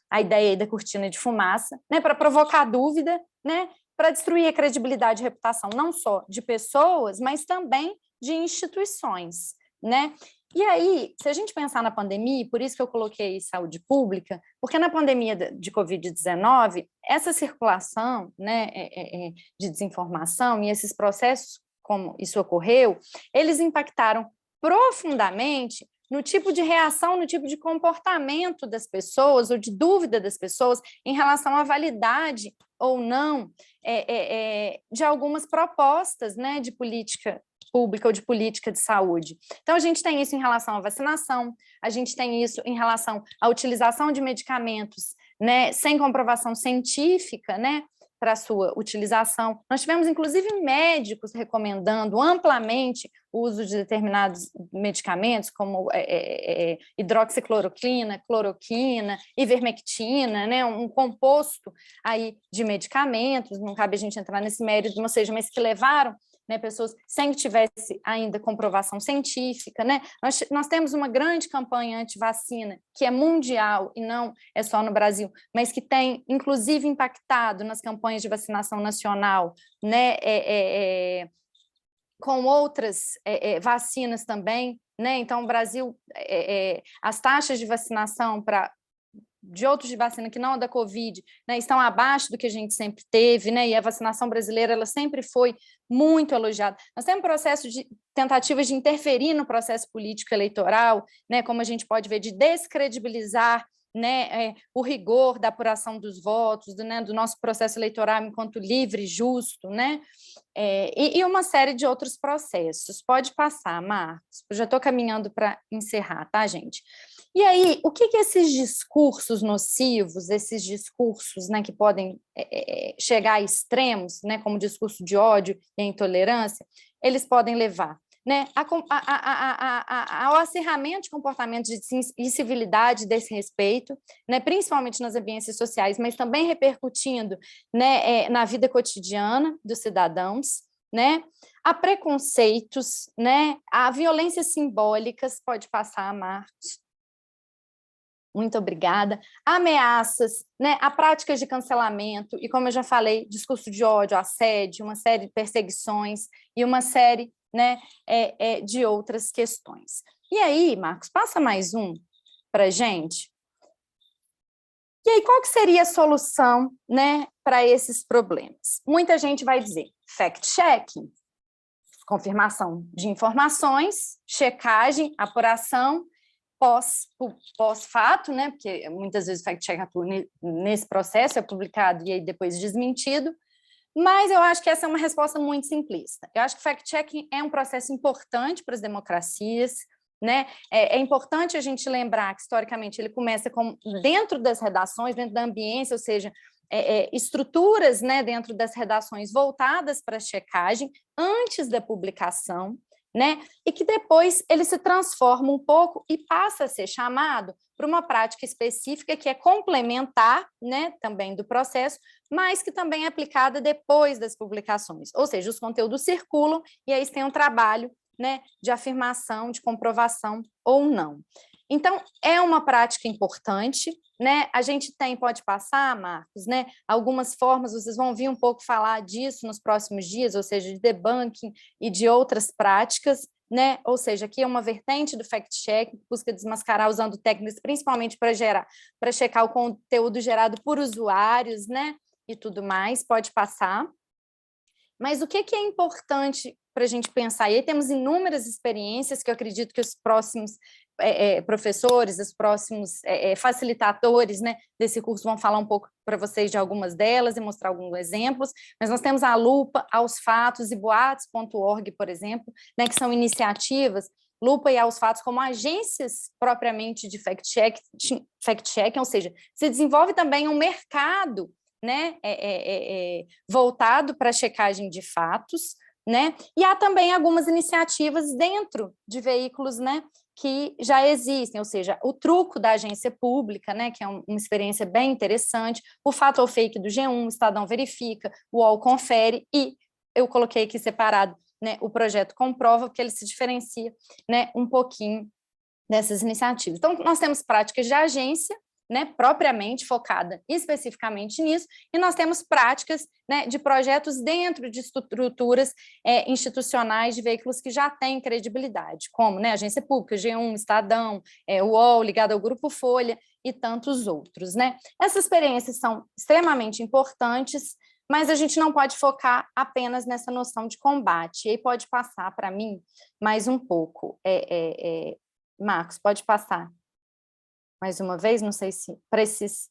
a ideia aí da cortina de fumaça, né? Para provocar dúvida, né? Para destruir a credibilidade e reputação, não só de pessoas, mas também de instituições, né? E aí, se a gente pensar na pandemia, por isso que eu coloquei saúde pública, porque na pandemia de Covid-19, essa circulação, né, de desinformação e esses processos, como isso ocorreu, eles impactaram profundamente no tipo de reação, no tipo de comportamento das pessoas, ou de dúvida das pessoas em relação à validade ou não de algumas propostas, né, de política pública ou de política de saúde. Então, a gente tem isso em relação à vacinação, a gente tem isso em relação à utilização de medicamentos, né, sem comprovação científica, né, para a sua utilização. Nós tivemos, inclusive, médicos recomendando amplamente o uso de determinados medicamentos, como hidroxicloroquina, cloroquina, ivermectina, né, um composto aí de medicamentos, não cabe a gente entrar nesse mérito, ou seja, mas que levaram, né, pessoas sem que tivesse ainda comprovação científica, né? Nós temos uma grande campanha anti-vacina, que é mundial e não é só no Brasil, mas que tem, inclusive, impactado nas campanhas de vacinação nacional, né, com outras vacinas também, né? Então, o Brasil, as taxas de vacinação de outros de vacina que não é da Covid, né, estão abaixo do que a gente sempre teve, né, e a vacinação brasileira ela sempre foi muito elogiada. Nós temos processo de tentativas de interferir no processo político eleitoral, né, como a gente pode ver, de descredibilizar, né, o rigor da apuração dos votos, do nosso processo eleitoral enquanto livre e justo, né, e uma série de outros processos. Pode passar, Marcos, eu já estou caminhando para encerrar, tá, gente? E aí, o que esses discursos nocivos, esses discursos, né, que podem chegar a extremos, né, como o discurso de ódio e a intolerância, eles podem levar, né, ao acirramento de comportamentos de incivilidade e desrespeito, né, principalmente nas ambiências sociais, mas também repercutindo, né, na vida cotidiana dos cidadãos, né, a preconceitos, né, a violências simbólicas, pode passar, Marcos. Muito obrigada. Ameaças, né, a práticas de cancelamento, e como eu já falei, discurso de ódio, assédio, uma série de perseguições e uma série, né, de outras questões. E aí, Marcos, passa mais um para a gente. E aí, qual que seria a solução, né, para esses problemas? Muita gente vai dizer fact-checking, confirmação de informações, checagem, apuração, pós-fato, né, porque muitas vezes o fact-check atua nesse processo, é publicado e aí depois desmentido, mas eu acho que essa é uma resposta muito simplista. Eu acho que o fact-checking é um processo importante para as democracias, né? É importante a gente lembrar que, historicamente, ele começa dentro das redações, dentro da ambiência, ou seja, estruturas, né, dentro das redações voltadas para a checagem antes da publicação, né, e que depois ele se transforma um pouco e passa a ser chamado para uma prática específica que é complementar, né, também do processo, mas que também é aplicada depois das publicações, ou seja, os conteúdos circulam e aí tem um trabalho, né, de afirmação, de comprovação ou não. Então, é uma prática importante, né? A gente pode passar, Marcos, né, algumas formas, vocês vão vir um pouco falar disso nos próximos dias, ou seja, de debunking e de outras práticas, né? Ou seja, aqui é uma vertente do fact-check, que busca desmascarar usando técnicas principalmente para checar o conteúdo gerado por usuários, né? E tudo mais, pode passar. Mas o que é importante para a gente pensar? E aí temos inúmeras experiências que eu acredito que os próximos professores, os próximos facilitadores, né, desse curso vão falar um pouco para vocês de algumas delas e mostrar alguns exemplos, mas nós temos a Lupa, Aos Fatos e Boatos.org, por exemplo, né, que são iniciativas, Lupa e Aos Fatos como agências propriamente de fact-checking, ou seja, se desenvolve também um mercado, né, voltado para a checagem de fatos, né, e há também algumas iniciativas dentro de veículos, né, que já existem, ou seja, o truco da agência pública, né, que é uma experiência bem interessante, o fato ou fake do G1, o Estadão Verifica, o UOL Confere, e eu coloquei aqui separado, né, o projeto Comprova, porque ele se diferencia, né, um pouquinho dessas iniciativas. Então, nós temos práticas de agência, né, propriamente focada especificamente nisso, e nós temos práticas, né, de projetos dentro de estruturas institucionais de veículos que já têm credibilidade, como, né, Agência Pública, G1, Estadão, o UOL, ligado ao Grupo Folha e tantos outros, né. Essas experiências são extremamente importantes, mas a gente não pode focar apenas nessa noção de combate. E aí pode passar para mim mais um pouco. Marcos, pode passar. Mais uma vez, não sei se precisa.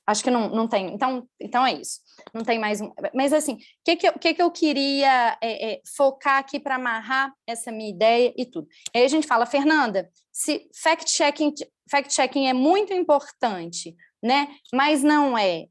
Acho que não tem. Então é isso. Não tem mais um. Mas assim, o que eu queria focar aqui para amarrar essa minha ideia e tudo. Aí a gente fala, Fernanda, se fact-checking é muito importante, né? Mas não é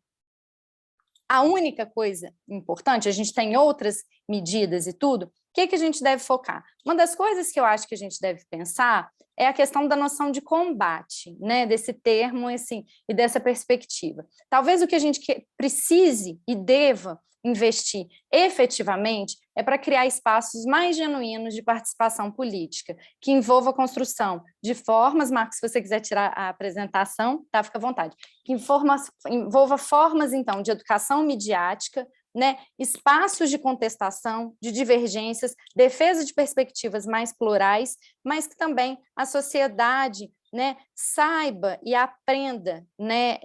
a única coisa importante, a gente tem outras medidas e tudo, o que a gente deve focar? Uma das coisas que eu acho que a gente deve pensar é a questão da noção de combate, né, desse termo assim, e dessa perspectiva. Talvez o que a gente precise e deva investir efetivamente é para criar espaços mais genuínos de participação política, que envolva a construção de formas, Marcos, se você quiser tirar a apresentação, tá, fica à vontade, que envolva formas, então, de educação midiática, né, espaços de contestação, de divergências, defesa de perspectivas mais plurais, mas que também a sociedade, né, saiba e aprenda, né,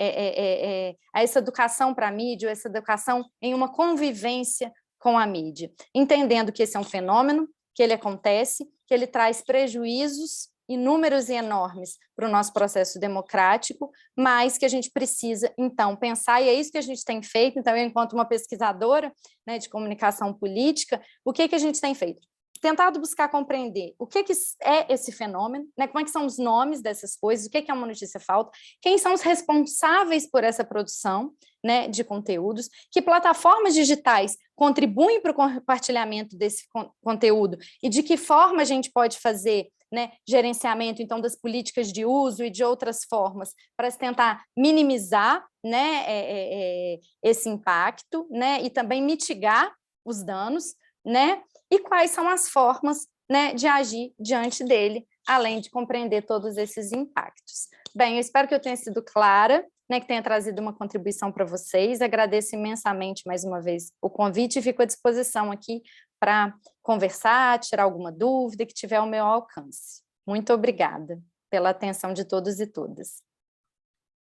a essa educação para a mídia, essa educação em uma convivência com a mídia, entendendo que esse é um fenômeno, que ele acontece, que ele traz prejuízos inúmeros e enormes para o nosso processo democrático, mas que a gente precisa, então, pensar, e é isso que a gente tem feito, então, eu, enquanto uma pesquisadora, né, de comunicação política, o que a gente tem feito? Tentado buscar compreender o que é esse fenômeno, né, como é que são os nomes dessas coisas, o que é uma notícia falsa, quem são os responsáveis por essa produção, né, de conteúdos, que plataformas digitais contribuem para o compartilhamento desse conteúdo e de que forma a gente pode fazer, né, gerenciamento, então, das políticas de uso e de outras formas para se tentar minimizar, né, esse impacto, né, e também mitigar os danos, né, e quais são as formas, né, de agir diante dele, além de compreender todos esses impactos. Bem, eu espero que eu tenha sido clara, né, que tenha trazido uma contribuição para vocês. Agradeço imensamente, mais uma vez, o convite e fico à disposição aqui para conversar, tirar alguma dúvida que tiver ao meu alcance. Muito obrigada pela atenção de todos e todas.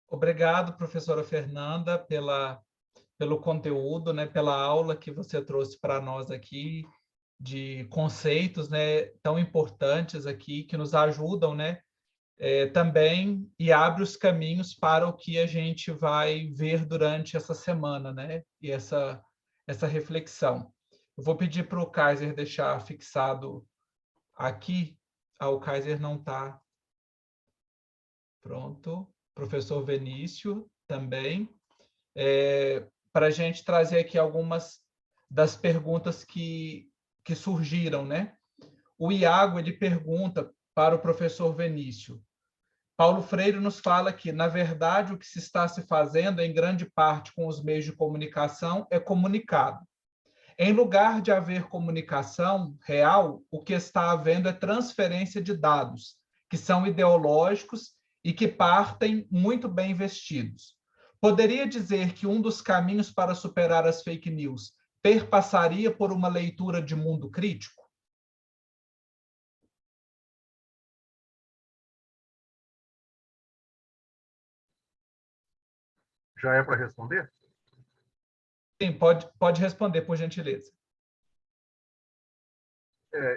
Obrigado, professora Fernanda, pelo conteúdo, né, pela aula que você trouxe para nós aqui, de conceitos, né, tão importantes aqui, que nos ajudam, né, também, e abre os caminhos para o que a gente vai ver durante essa semana, né, e essa reflexão. Eu vou pedir para o Kaiser deixar fixado aqui. O Kaiser não está pronto. Professor Vinícius também. Para a gente trazer aqui algumas das perguntas que surgiram, né? O Iago, ele pergunta para o professor Vinícius. Paulo Freire nos fala que, na verdade, o que se está se fazendo, em grande parte com os meios de comunicação, é comunicado. Em lugar de haver comunicação real, o que está havendo é transferência de dados, que são ideológicos e que partem muito bem vestidos. Poderia dizer que um dos caminhos para superar as fake news perpassaria por uma leitura de mundo crítico? Já é para responder? Sim, pode responder, por gentileza.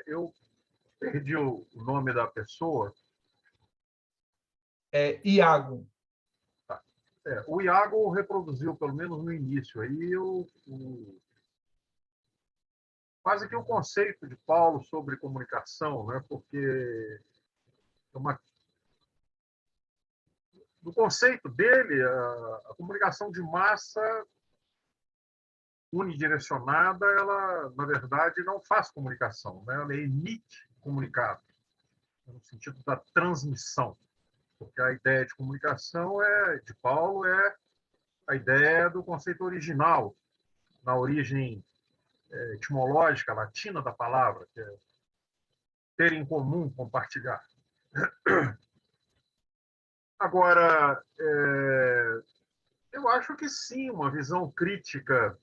Eu perdi o nome da pessoa. Iago. Tá. O Iago reproduziu, pelo menos no início, aí, quase que o conceito de Paulo sobre comunicação, né? Porque no conceito dele, a comunicação de massa unidirecionada, ela, na verdade, não faz comunicação, né? Ela emite comunicado, no sentido da transmissão. Porque a ideia de comunicação de Paulo é a ideia do conceito original, na origem etimológica latina da palavra, que é ter em comum, compartilhar. Agora, eu acho que sim, uma visão crítica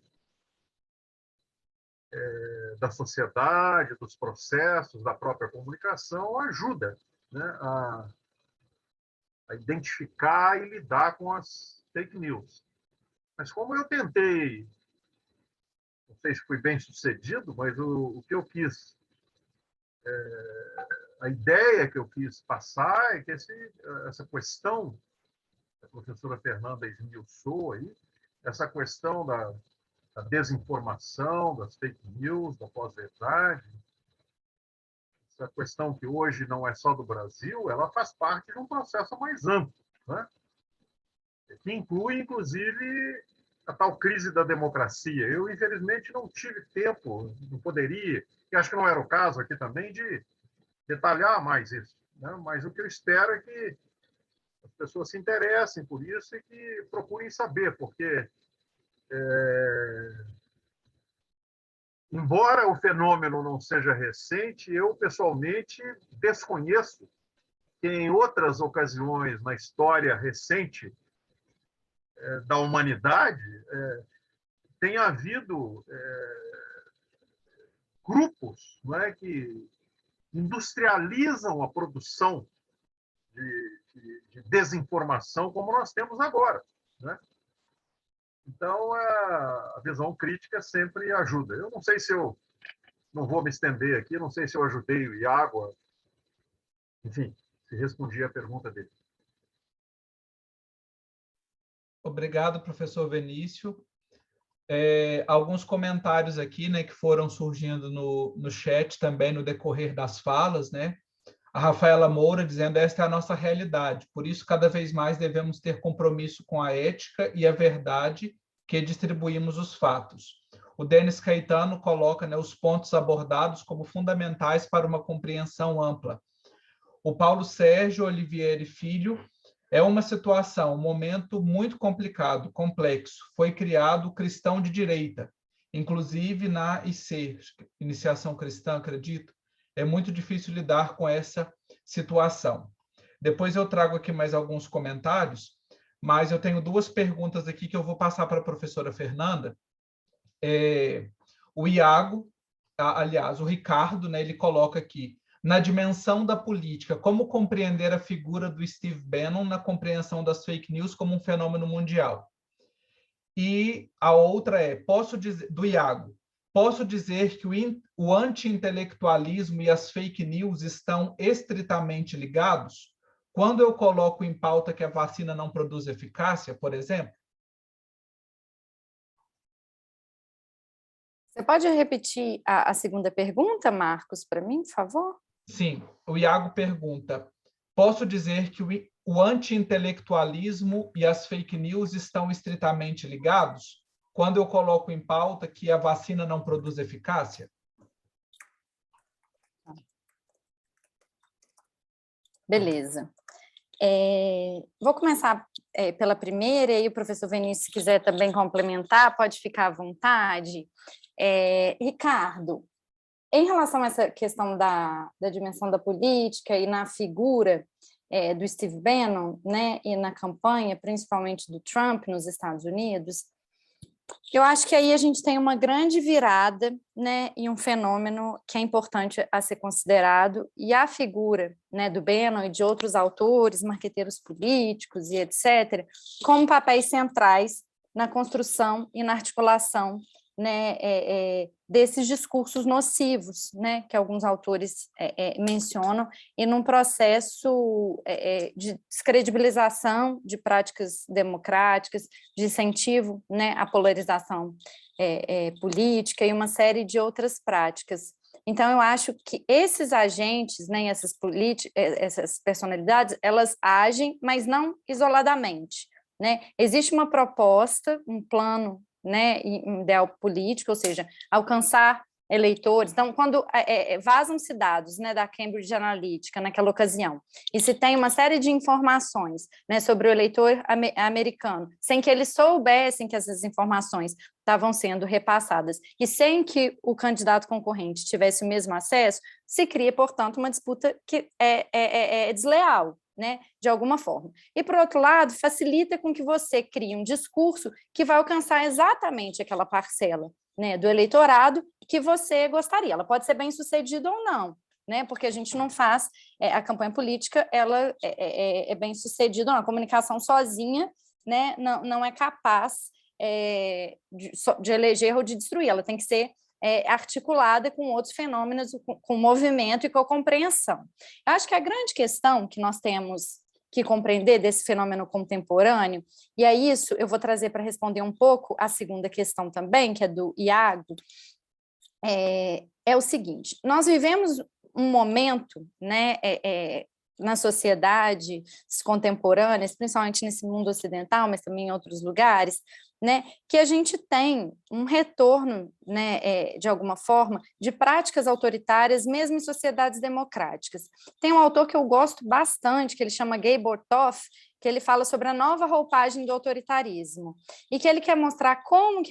da sociedade, dos processos, da própria comunicação, ajuda, né, a identificar e lidar com as fake news. Mas como eu tentei, não sei se fui bem sucedido, mas o que eu quis, a ideia que eu quis passar é que essa questão, a professora Fernanda esmiuçou aí, essa questão da desinformação, das fake news, da pós-verdade, essa questão que hoje não é só do Brasil, ela faz parte de um processo mais amplo, né? Que inclui, inclusive, a tal crise da democracia. Eu, infelizmente, não tive tempo, não poderia, e acho que não era o caso aqui também, de detalhar mais isso, né? Mas o que eu espero é que as pessoas se interessem por isso e que procurem saber, porque, embora o fenômeno não seja recente, eu, pessoalmente, desconheço que em outras ocasiões na história recente da humanidade tenha havido grupos, não é, que industrializam a produção de desinformação como nós temos agora, né? Então, a visão crítica sempre ajuda. Eu não sei se eu não vou me estender aqui, não sei se eu ajudei o Iago, enfim, se respondi a pergunta dele. Obrigado, professor Vinícius. Alguns comentários aqui, né, que foram surgindo no chat também no decorrer das falas, né? A Rafaela Moura dizendo: esta é a nossa realidade, por isso cada vez mais devemos ter compromisso com a ética e a verdade que distribuímos os fatos. O Denis Caetano coloca, né, os pontos abordados como fundamentais para uma compreensão ampla. O Paulo Sérgio Olivieri Filho: é uma situação, um momento muito complicado, complexo. Foi criado o cristão de direita, inclusive na IC, Iniciação Cristã, acredito. É muito difícil lidar com essa situação. Depois eu trago aqui mais alguns comentários, mas eu tenho duas perguntas aqui que eu vou passar para a professora Fernanda. O Iago, aliás, o Ricardo, né, ele coloca aqui: na dimensão da política, como compreender a figura do Steve Bannon na compreensão das fake news como um fenômeno mundial? E a outra do Iago: posso dizer que o anti-intelectualismo e as fake news estão estritamente ligados? Quando eu coloco em pauta que a vacina não produz eficácia, por exemplo? Você pode repetir a segunda pergunta, Marcos, para mim, por favor? Sim, o Iago pergunta: posso dizer que o anti-intelectualismo e as fake news estão estritamente ligados? Quando eu coloco em pauta que a vacina não produz eficácia? Beleza. Vou começar pela primeira, e aí o professor Vinícius, se quiser também complementar, pode ficar à vontade. Ricardo, em relação a essa questão da dimensão da política e na figura do Steve Bannon, né, e na campanha, principalmente do Trump nos Estados Unidos, eu acho que aí a gente tem uma grande virada, né, e um fenômeno que é importante a ser considerado, e a figura, né, do Bannon e de outros autores, marqueteiros políticos e etc., como papéis centrais na construção e na articulação, né, desses discursos nocivos, né, que alguns autores mencionam, e num processo de descredibilização de práticas democráticas, de incentivo, né, à polarização política e uma série de outras práticas. Então, eu acho que esses agentes, né, essas personalidades, elas agem, mas não isoladamente, né? Existe uma proposta, um plano, né, ideal político, ou seja, alcançar eleitores. Então, quando vazam-se dados, né, da Cambridge Analytica naquela ocasião, e se tem uma série de informações, né, sobre o eleitor americano, sem que eles soubessem que essas informações estavam sendo repassadas, e sem que o candidato concorrente tivesse o mesmo acesso, se cria, portanto, uma disputa que é desleal, né, de alguma forma. E, por outro lado, facilita com que você crie um discurso que vai alcançar exatamente aquela parcela, né, do eleitorado que você gostaria. Ela pode ser bem-sucedida ou não, né, porque a gente não faz, a campanha política, ela é bem-sucedida, a comunicação sozinha, né, não é capaz de eleger ou de destruir, ela tem que ser articulada com outros fenômenos, com movimento e com compreensão. Eu acho que a grande questão que nós temos que compreender desse fenômeno contemporâneo, e é isso eu vou trazer para responder um pouco a segunda questão também, que é do Iago, é o seguinte: nós vivemos um momento, né, nas sociedades contemporâneas, principalmente nesse mundo ocidental, mas também em outros lugares, né, que a gente tem um retorno, né, de alguma forma, de práticas autoritárias, mesmo em sociedades democráticas. Tem um autor que eu gosto bastante, que ele chama Gabor Toff, que ele fala sobre a nova roupagem do autoritarismo, e que ele quer mostrar como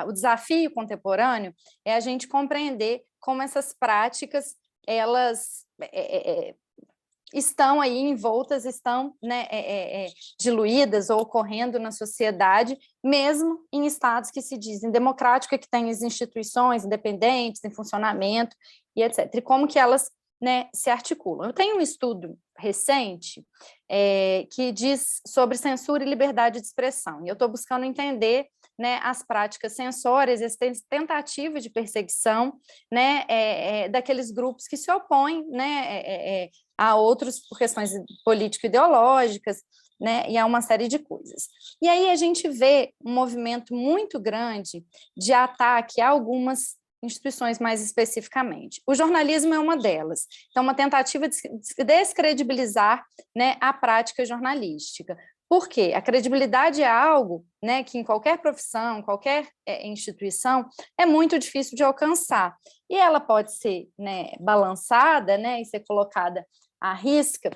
o desafio contemporâneo é a gente compreender como essas práticas, elas estão aí envoltas, estão, né, diluídas ou ocorrendo na sociedade, mesmo em estados que se dizem democráticos, que têm as instituições independentes em funcionamento e etc. E como que elas, né, se articulam. Eu tenho um estudo recente que diz sobre censura e liberdade de expressão, e eu estou buscando entender, né, as práticas censórias, as tentativas de perseguição, né, daqueles grupos que se opõem, né, a outros por questões político-ideológicas, né, e a uma série de coisas. E aí a gente vê um movimento muito grande de ataque a algumas instituições mais especificamente. O jornalismo é uma delas. Então, uma tentativa de descredibilizar, né, a prática jornalística. Por quê? A credibilidade é algo, né, que em qualquer profissão, qualquer instituição, é muito difícil de alcançar. E ela pode ser, né, balançada, né, e ser colocada à risca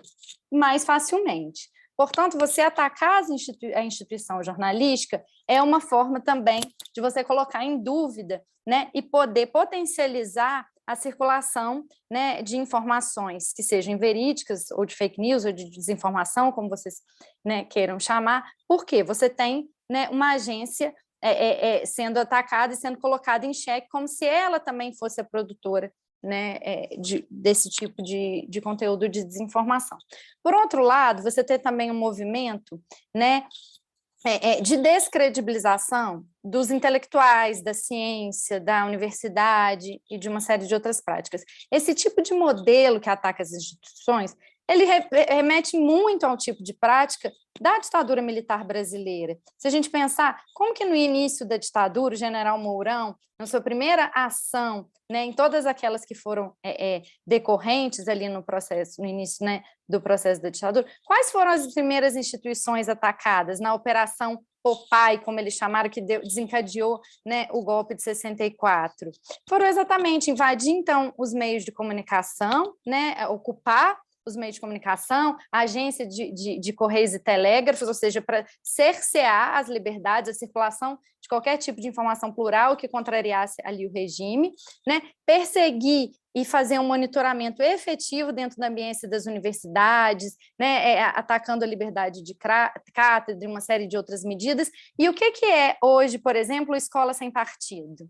mais facilmente. Portanto, você atacar a instituição jornalística é uma forma também de você colocar em dúvida, né, e poder potencializar a circulação, né, de informações que sejam verídicas, ou de fake news, ou de desinformação, como vocês, né, queiram chamar, porque você tem, né, uma agência sendo atacada e sendo colocada em xeque, como se ela também fosse a produtora, né, desse tipo de conteúdo de desinformação. Por outro lado, você tem também um movimento, né, de descredibilização dos intelectuais, da ciência, da universidade e de uma série de outras práticas. Esse tipo de modelo que ataca as instituições, ele remete muito ao tipo de prática da ditadura militar brasileira. Se a gente pensar como que no início da ditadura, o general Mourão, na sua primeira ação, né, em todas aquelas que foram decorrentes ali no processo, no início, né, do processo da ditadura, quais foram as primeiras instituições atacadas na Operação Popeye, como eles chamaram, que desencadeou, né, o golpe de 64? Foram exatamente invadir, então, os meios de comunicação, né, ocupar os meios de comunicação, a agência de correios e telégrafos, ou seja, para cercear as liberdades, a circulação de qualquer tipo de informação plural que contrariasse ali o regime, né? Perseguir e fazer um monitoramento efetivo dentro da ambiência das universidades, né? Atacando a liberdade de cátedra e uma série de outras medidas. E o que é hoje, por exemplo, escola sem partido?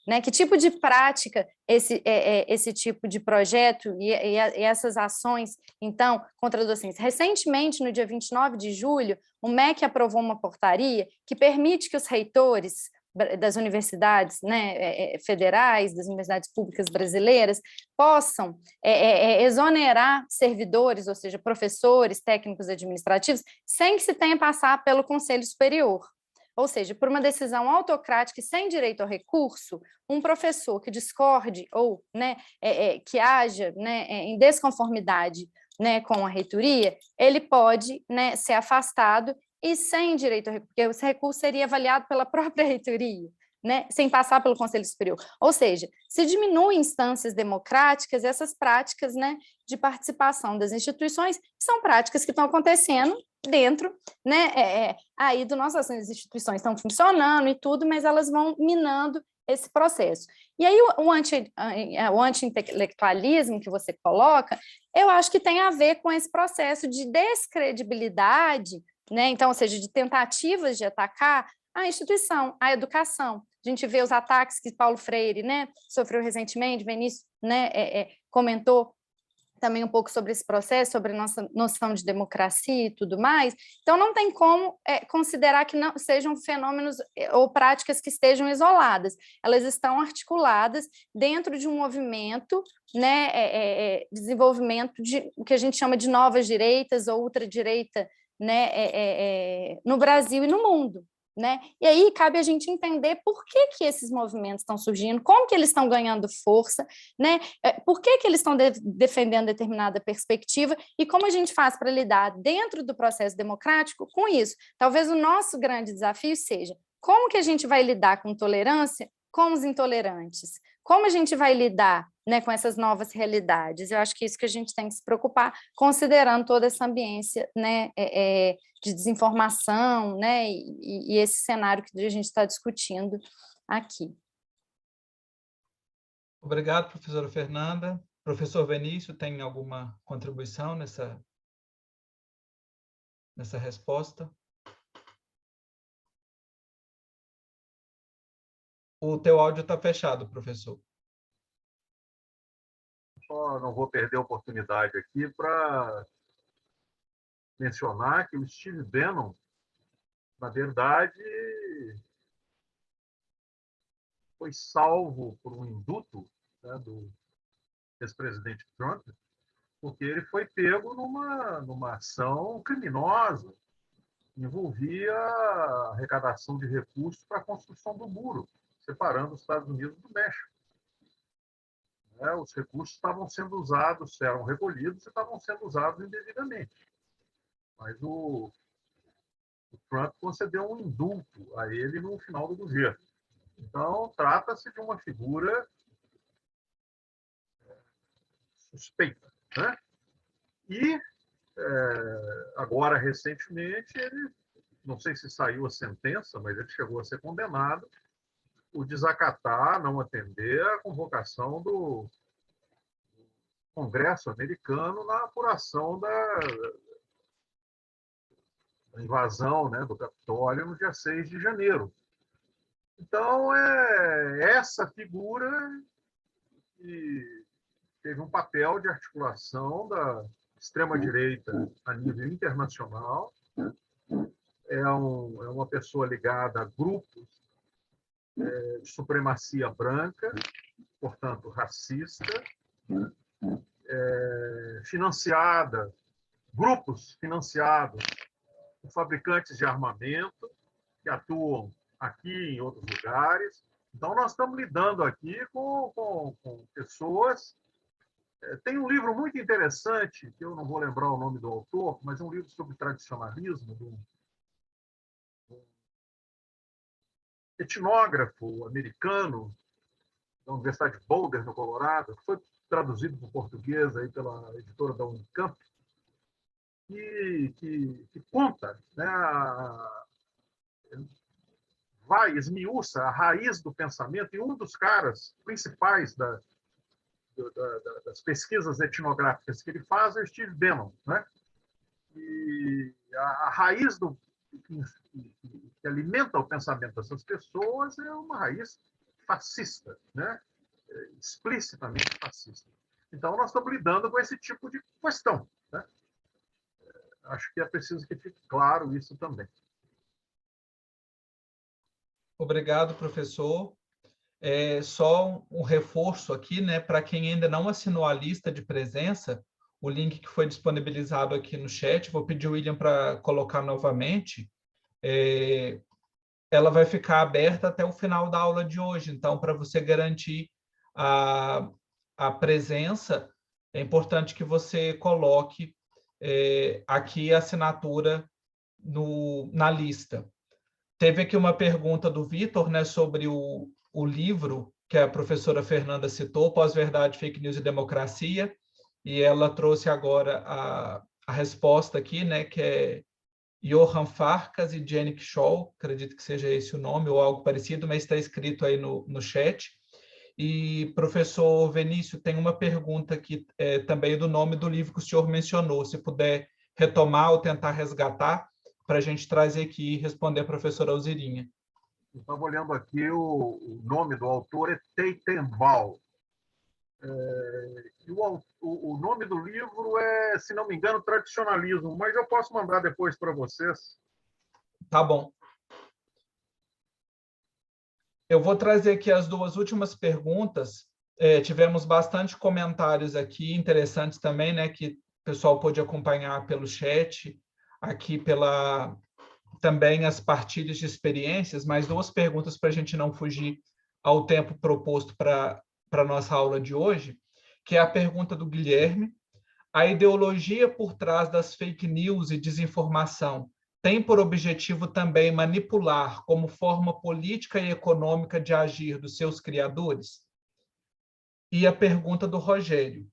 Né? Que tipo de prática esse tipo de projeto e essas ações, então, contra a docência? Recentemente, no dia 29 de julho, o MEC aprovou uma portaria que permite que os reitores das universidades, né, federais, das universidades públicas brasileiras, possam exonerar servidores, ou seja, professores, técnicos administrativos, sem que se tenha que passar pelo Conselho Superior. Ou seja, por uma decisão autocrática e sem direito ao recurso, um professor que discorde ou, né, que haja, né, em desconformidade, né, com a reitoria, ele pode, né, ser afastado e sem direito ao recurso, porque esse recurso seria avaliado pela própria reitoria, né, sem passar pelo Conselho Superior. Ou seja, se diminui instâncias democráticas, essas práticas, né, de participação das instituições são práticas que estão acontecendo dentro, né, aí do nosso, assim, as instituições estão funcionando e tudo, mas elas vão minando esse processo. E aí o anti-intelectualismo que você coloca, eu acho que tem a ver com esse processo de descredibilidade, né, então, ou seja, de tentativas de atacar a instituição, a educação. A gente vê os ataques que Paulo Freire, né, sofreu recentemente, Vinícius, né, comentou também um pouco sobre esse processo, sobre a nossa noção de democracia e tudo mais. Então, não tem como considerar que não sejam fenômenos ou práticas que estejam isoladas. Elas estão articuladas dentro de um movimento, né, desenvolvimento de o que a gente chama de novas direitas ou ultradireita, né, no Brasil e no mundo. né? E aí cabe a gente entender por que esses movimentos estão surgindo, como que eles estão ganhando força, né? Por que eles estão defendendo determinada perspectiva e como a gente faz para lidar dentro do processo democrático com isso. Talvez o nosso grande desafio seja como que a gente vai lidar com tolerância com os intolerantes? Como a gente vai lidar, né, com essas novas realidades? Eu acho que é isso que a gente tem que se preocupar, considerando toda essa ambiência, né, de desinformação, né, e esse cenário que a gente está discutindo aqui. Obrigado, professora Fernanda. Professor Vinícius, tem alguma contribuição nessa resposta? O teu áudio está fechado, professor. Só não vou perder a oportunidade aqui para mencionar que o Steve Bannon, na verdade, foi salvo por um indulto, né, do ex-presidente Trump, porque ele foi pego numa ação criminosa, envolvia a arrecadação de recursos para a construção do muro, separando os Estados Unidos do México. Os recursos estavam sendo usados, eram recolhidos e estavam sendo usados indevidamente. Mas o Trump concedeu um indulto a ele no final do governo. Então, trata-se de uma figura suspeita, né? E, agora, recentemente, ele, não sei se saiu a sentença, mas ele chegou a ser condenado por desacatar, não atender a convocação do Congresso americano na apuração da invasão, né, do Capitólio no dia 6 de janeiro. Então, essa figura que teve um papel de articulação da extrema-direita a nível internacional, é uma pessoa ligada a grupos de supremacia branca, portanto, racista, grupos financiados por fabricantes de armamento, que atuam aqui e em outros lugares. Então, nós estamos lidando aqui com pessoas. Tem um livro muito interessante, que eu não vou lembrar o nome do autor, mas é um livro sobre tradicionalismo, do etnógrafo americano da Universidade de Boulder, no Colorado, que foi traduzido para o português aí pela editora da Unicamp, que conta, né, esmiuça a raiz do pensamento, e um dos caras principais das pesquisas etnográficas que ele faz é o Steve Bannon, né? E a raiz que alimenta o pensamento dessas pessoas é uma raiz fascista, né? Explicitamente fascista. Então, nós estamos lidando com esse tipo de questão, né? Acho que é preciso que fique claro isso também. Obrigado, professor. Só um reforço aqui, né, para quem ainda não assinou a lista de presença, o link que foi disponibilizado aqui no chat, vou pedir o William para colocar novamente, ela vai ficar aberta até o final da aula de hoje. Então, para você garantir a presença, é importante que você coloque aqui a assinatura na lista. Teve aqui uma pergunta do Vitor, né, sobre o livro que a professora Fernanda citou, Pós-Verdade, Fake News e Democracia, e ela trouxe agora a resposta aqui, né, que é Johan Farkas e Jenny Scholl, acredito que seja esse o nome, ou algo parecido, mas está escrito aí no chat. E, professor Vinícius, tem uma pergunta aqui também do nome do livro que o senhor mencionou, se puder retomar ou tentar resgatar, para a gente trazer aqui e responder a professora Alzirinha. Eu estava olhando aqui, o nome do autor é Teitenbaum. E o nome do livro é, se não me engano, Tradicionalismo, mas eu posso mandar depois para vocês. Tá bom. Eu vou trazer aqui as duas últimas perguntas. Tivemos bastante comentários aqui, interessantes também, né, que o pessoal pôde acompanhar pelo chat, aqui também as partilhas de experiências, mais 2 perguntas para a gente não fugir ao tempo proposto para a nossa aula de hoje, que é a pergunta do Guilherme. A ideologia por trás das fake news e desinformação tem por objetivo também manipular como forma política e econômica de agir dos seus criadores? E a pergunta do Rogério.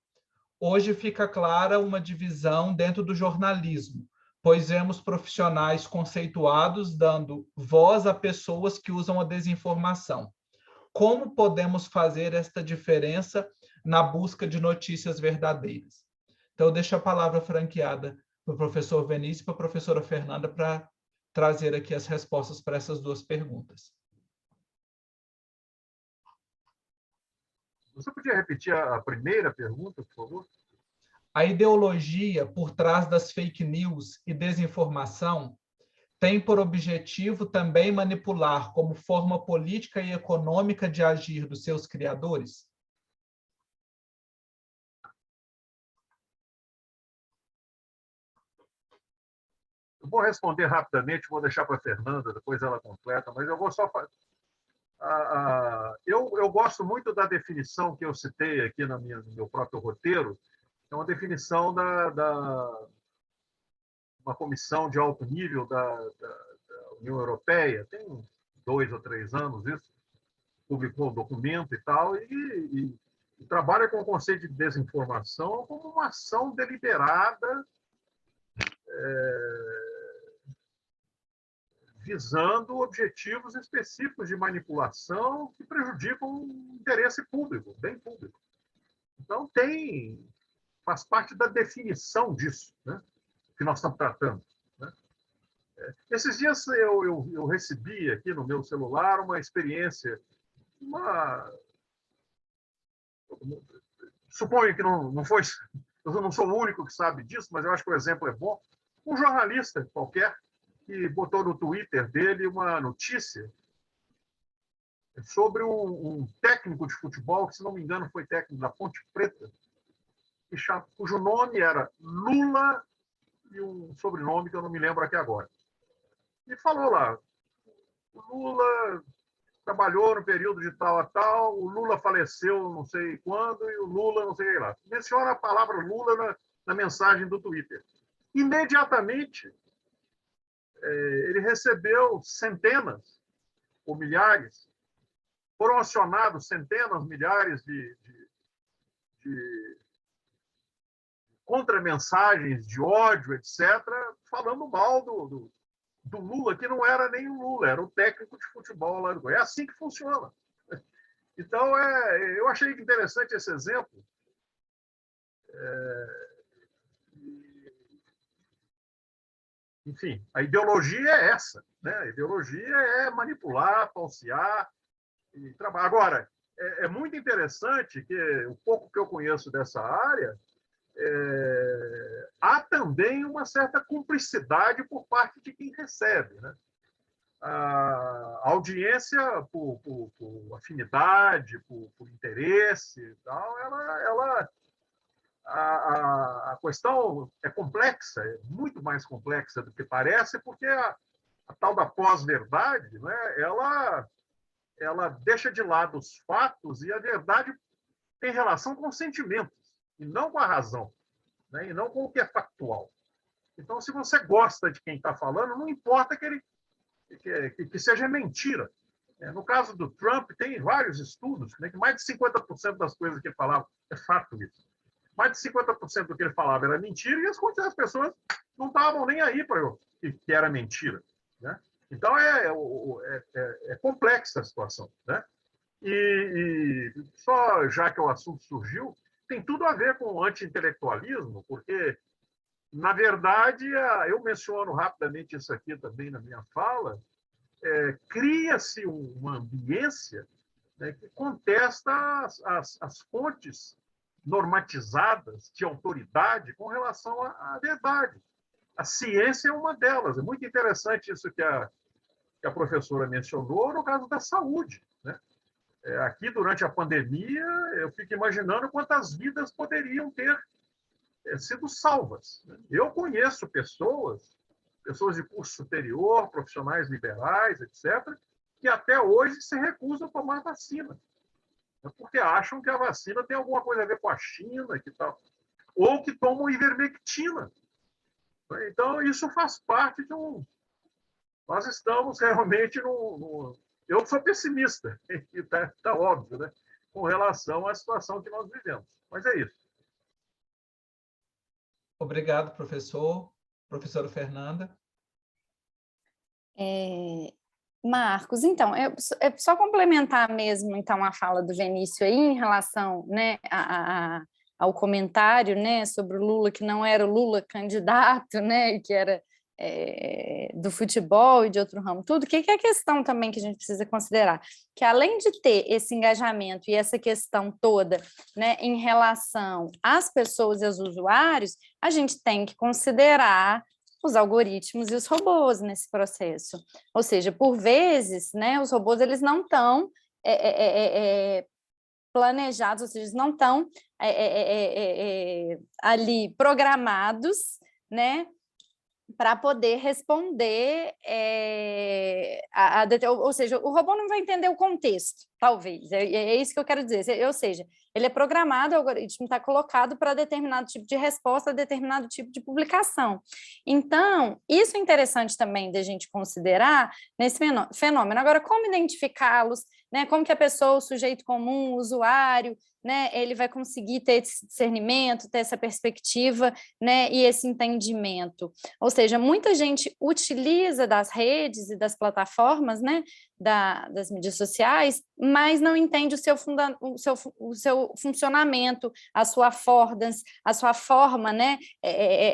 Hoje fica clara uma divisão dentro do jornalismo, pois vemos profissionais conceituados dando voz a pessoas que usam a desinformação. Como podemos fazer esta diferença na busca de notícias verdadeiras? Então, eu deixo a palavra franqueada para o professor Vinícius e para a professora Fernanda para trazer aqui as respostas para essas 2 perguntas. Você podia repetir a primeira pergunta, por favor? A ideologia por trás das fake news e desinformação tem por objetivo também manipular como forma política e econômica de agir dos seus criadores? Eu vou responder rapidamente, vou deixar para a Fernanda, depois ela completa, mas eu vou só fazer. Eu gosto muito da definição que eu citei aqui no meu próprio roteiro, é uma definição da uma comissão de alto nível da União Europeia, tem 2 ou 3 anos isso, publicou um documento e tal, e trabalha com o conceito de desinformação como uma ação deliberada visando objetivos específicos de manipulação que prejudicam o interesse público, bem público. Então, faz parte da definição disso, né, que nós estamos tratando. Né? Esses dias eu recebi aqui no meu celular uma experiência, suponho que não foi, eu não sou o único que sabe disso, mas eu acho que o exemplo é bom. Um jornalista qualquer que botou no Twitter dele uma notícia sobre um técnico de futebol, que, se não me engano, foi técnico da Ponte Preta, cujo nome era Lula e um sobrenome que eu não me lembro aqui agora. E falou lá, o Lula trabalhou no período de tal a tal, o Lula faleceu não sei quando e o Lula não sei lá. Menciona a palavra Lula na mensagem do Twitter. Imediatamente, ele recebeu centenas ou milhares, foram acionados centenas, milhares de contramensagens de ódio, etc., falando mal do Lula, que não era nem o Lula, era o técnico de futebol lá do Goiás. É assim que funciona. Então, eu achei interessante esse exemplo. Enfim, a ideologia é essa, né? A ideologia é manipular, falsear e trabalhar. Agora, é muito interessante que o pouco que eu conheço dessa área, há também uma certa cumplicidade por parte de quem recebe, né? A audiência por afinidade, por interesse, tal, a questão é complexa, é muito mais complexa do que parece, porque a tal da pós-verdade, né, ela deixa de lado os fatos e a verdade tem relação com os sentimentos, e não com a razão, né, e não com o que é factual. Então, se você gosta de quem está falando, não importa que seja mentira. No caso do Trump, tem vários estudos, né, que mais de 50% das coisas que ele falava é fato isso. Mais de 50% do que ele falava era mentira e as pessoas não estavam nem aí para que era mentira. Né? Então, é complexa a situação. Né? E só já que o assunto surgiu, tem tudo a ver com o anti-intelectualismo, porque, na verdade, eu menciono rapidamente isso aqui também na minha fala, cria-se uma ambiência, né, que contesta as fontes normatizadas de autoridade com relação à verdade. A ciência é uma delas. É muito interessante isso que a professora mencionou no caso da saúde. Né? Aqui, durante a pandemia, eu fico imaginando quantas vidas poderiam ter sido salvas. Eu conheço pessoas pessoas de curso superior, profissionais liberais, etc., que até hoje se recusam a tomar vacina, porque acham que a vacina tem alguma coisa a ver com a China, que tal, ou que tomam ivermectina. Então, isso faz parte de um... Nós estamos realmente no... Eu sou pessimista, está óbvio, né? Com relação à situação que nós vivemos. Mas é isso. Obrigado, professor. Professora Fernanda. Marcos, então, é só complementar mesmo então a fala do Vinícius aí em relação, né, ao comentário, né, sobre o Lula, que não era o Lula candidato, né, que era do futebol e de outro ramo, tudo. O que é a questão também que a gente precisa considerar? Que além de ter esse engajamento e essa questão toda, né, em relação às pessoas e aos usuários, a gente tem que considerar os algoritmos e os robôs nesse processo. Ou seja, por vezes, né, os robôs eles não estão planejados, ou seja, eles não estão ali programados, né, para poder responder, ou seja, o robô não vai entender o contexto, talvez, é isso que eu quero dizer, ou seja, ele é programado, o algoritmo está colocado para determinado tipo de resposta, determinado tipo de publicação. Então, isso é interessante também da gente considerar nesse fenômeno. Agora, como identificá-los, né? Como que a pessoa, o sujeito comum, o usuário, né, ele vai conseguir ter esse discernimento, ter essa perspectiva, né, e esse entendimento. Ou seja, muita gente utiliza das redes e das plataformas, né, das mídias sociais, mas não entende o seu funcionamento, a sua affordance, a sua forma, né,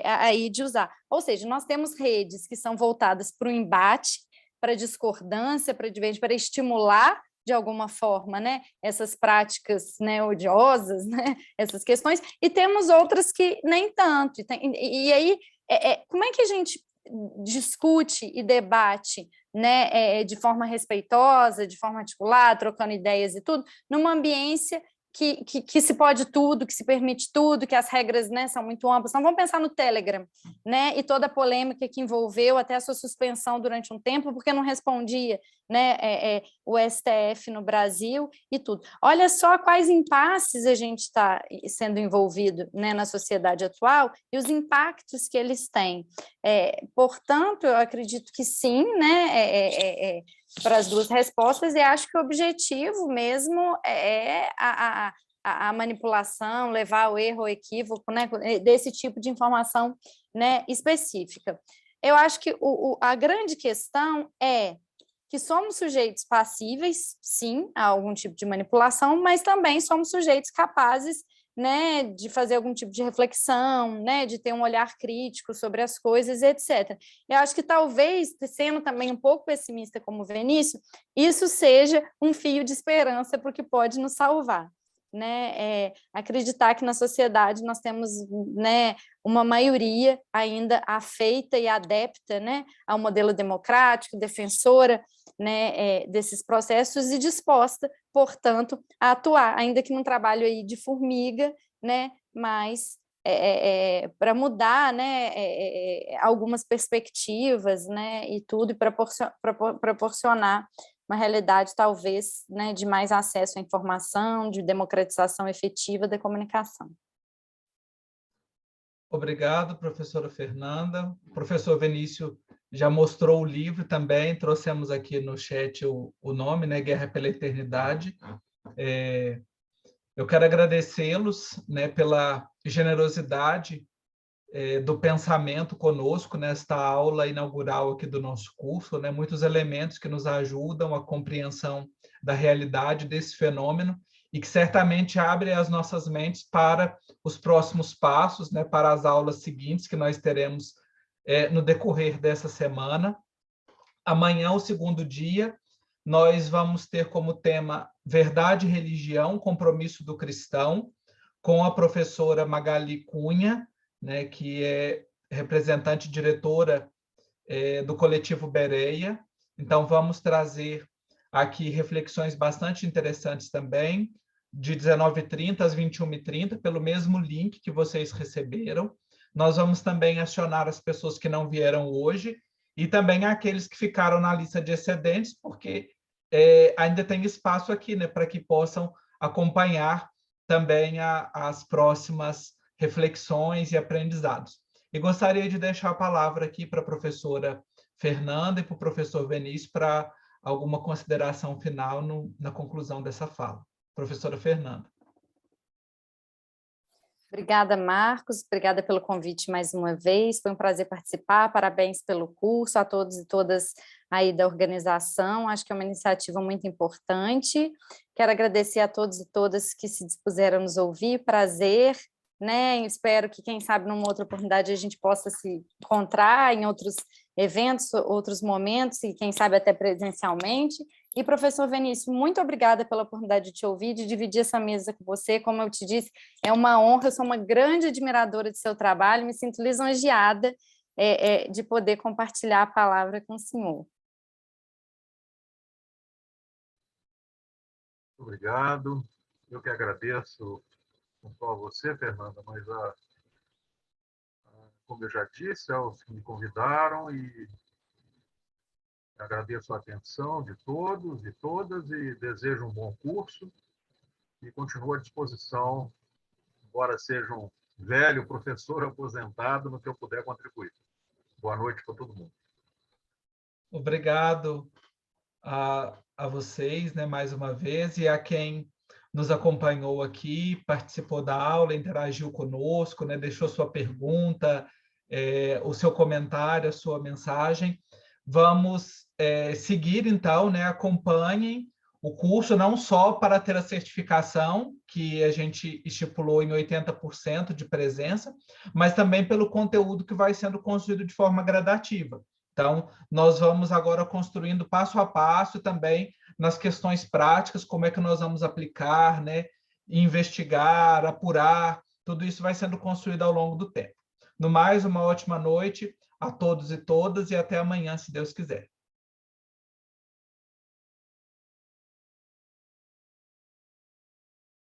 aí de usar. Ou seja, nós temos redes que são voltadas para o embate, para a discordância, para estimular de alguma forma, né, essas práticas, né, odiosas, né, essas questões, e temos outras que nem tanto. E aí, como é que a gente discute e debate, né, de forma respeitosa, de forma articulada, trocando ideias e tudo, numa ambiência que se pode tudo, que se permite tudo, que as regras, né, são muito amplas. Então, vamos pensar no Telegram, né, e toda a polêmica que envolveu até a sua suspensão durante um tempo, porque não respondia, né, o STF no Brasil e tudo. Olha só quais impasses a gente está sendo envolvido, né, na sociedade atual e os impactos que eles têm. Portanto, eu acredito que sim, né, para as duas respostas, e acho que o objetivo mesmo é a manipulação, levar ao erro, ao equívoco, né, desse tipo de informação, né, específica. Eu acho que a grande questão é que somos sujeitos passíveis, sim, a algum tipo de manipulação, mas também somos sujeitos capazes, né, de fazer algum tipo de reflexão, né, de ter um olhar crítico sobre as coisas, etc. Eu acho que talvez, sendo também um pouco pessimista como o Vinícius, isso seja um fio de esperança para o que pode nos salvar, né, acreditar que na sociedade nós temos, né, uma maioria ainda afeita e adepta, né, ao modelo democrático, defensora, né, desses processos e disposta, portanto, a atuar, ainda que num trabalho aí de formiga, né, mas para mudar, né, algumas perspectivas, né, e tudo, e proporcionar uma realidade, talvez, né, de mais acesso à informação, de democratização efetiva da comunicação. Obrigado, professora Fernanda. O professor Vinícius já mostrou o livro também, trouxemos aqui no chat o nome, né, Guerra pela Eternidade. Eu quero agradecê-los, né, pela generosidade do pensamento conosco nesta aula inaugural aqui do nosso curso, né, muitos elementos que nos ajudam à compreensão da realidade desse fenômeno e que certamente abrem as nossas mentes para os próximos passos, né, para as aulas seguintes que nós teremos no decorrer dessa semana. Amanhã, o segundo dia, nós vamos ter como tema Verdade e Religião, Compromisso do Cristão, com a professora Magali Cunha, né, que é representante diretora do coletivo Bereia. Então, vamos trazer aqui reflexões bastante interessantes também, de 19h30 às 21h30, pelo mesmo link que vocês receberam. Nós vamos também acionar as pessoas que não vieram hoje e também aqueles que ficaram na lista de excedentes, porque ainda tem espaço aqui, né, para que possam acompanhar também as próximas reflexões e aprendizados. E gostaria de deixar a palavra aqui para a professora Fernanda e para o professor Vinícius para alguma consideração final na conclusão dessa fala. Professora Fernanda. Obrigada, Marcos. Obrigada pelo convite mais uma vez. Foi um prazer participar. Parabéns pelo curso, a todos e todas aí da organização. Acho que é uma iniciativa muito importante. Quero agradecer a todos e todas que se dispuseram a nos ouvir. Prazer, né? Espero que, quem sabe, numa outra oportunidade a gente possa se encontrar em outros eventos, outros momentos, e quem sabe até presencialmente. E, professor Vinícius, muito obrigada pela oportunidade de te ouvir, de dividir essa mesa com você. Como eu te disse, é uma honra, eu sou uma grande admiradora de seu trabalho, me sinto lisonjeada de poder compartilhar a palavra com o senhor. Obrigado. Eu que agradeço, não só a você, Fernanda, mas como eu já disse, aos que me convidaram, e agradeço a atenção de todos e todas e desejo um bom curso e continuo à disposição, embora seja um velho professor aposentado, no que eu puder contribuir. Boa noite para todo mundo. Obrigado a vocês, né, mais uma vez, e a quem nos acompanhou aqui, participou da aula, interagiu conosco, né, deixou sua pergunta, o seu comentário, a sua mensagem. Vamos seguir, então, né, acompanhem o curso, não só para ter a certificação, que a gente estipulou em 80% de presença, mas também pelo conteúdo que vai sendo construído de forma gradativa. Então, nós vamos agora construindo passo a passo também nas questões práticas, como é que nós vamos aplicar, né, investigar, apurar, tudo isso vai sendo construído ao longo do tempo. No mais, uma ótima noite a todos e todas e até amanhã, se Deus quiser.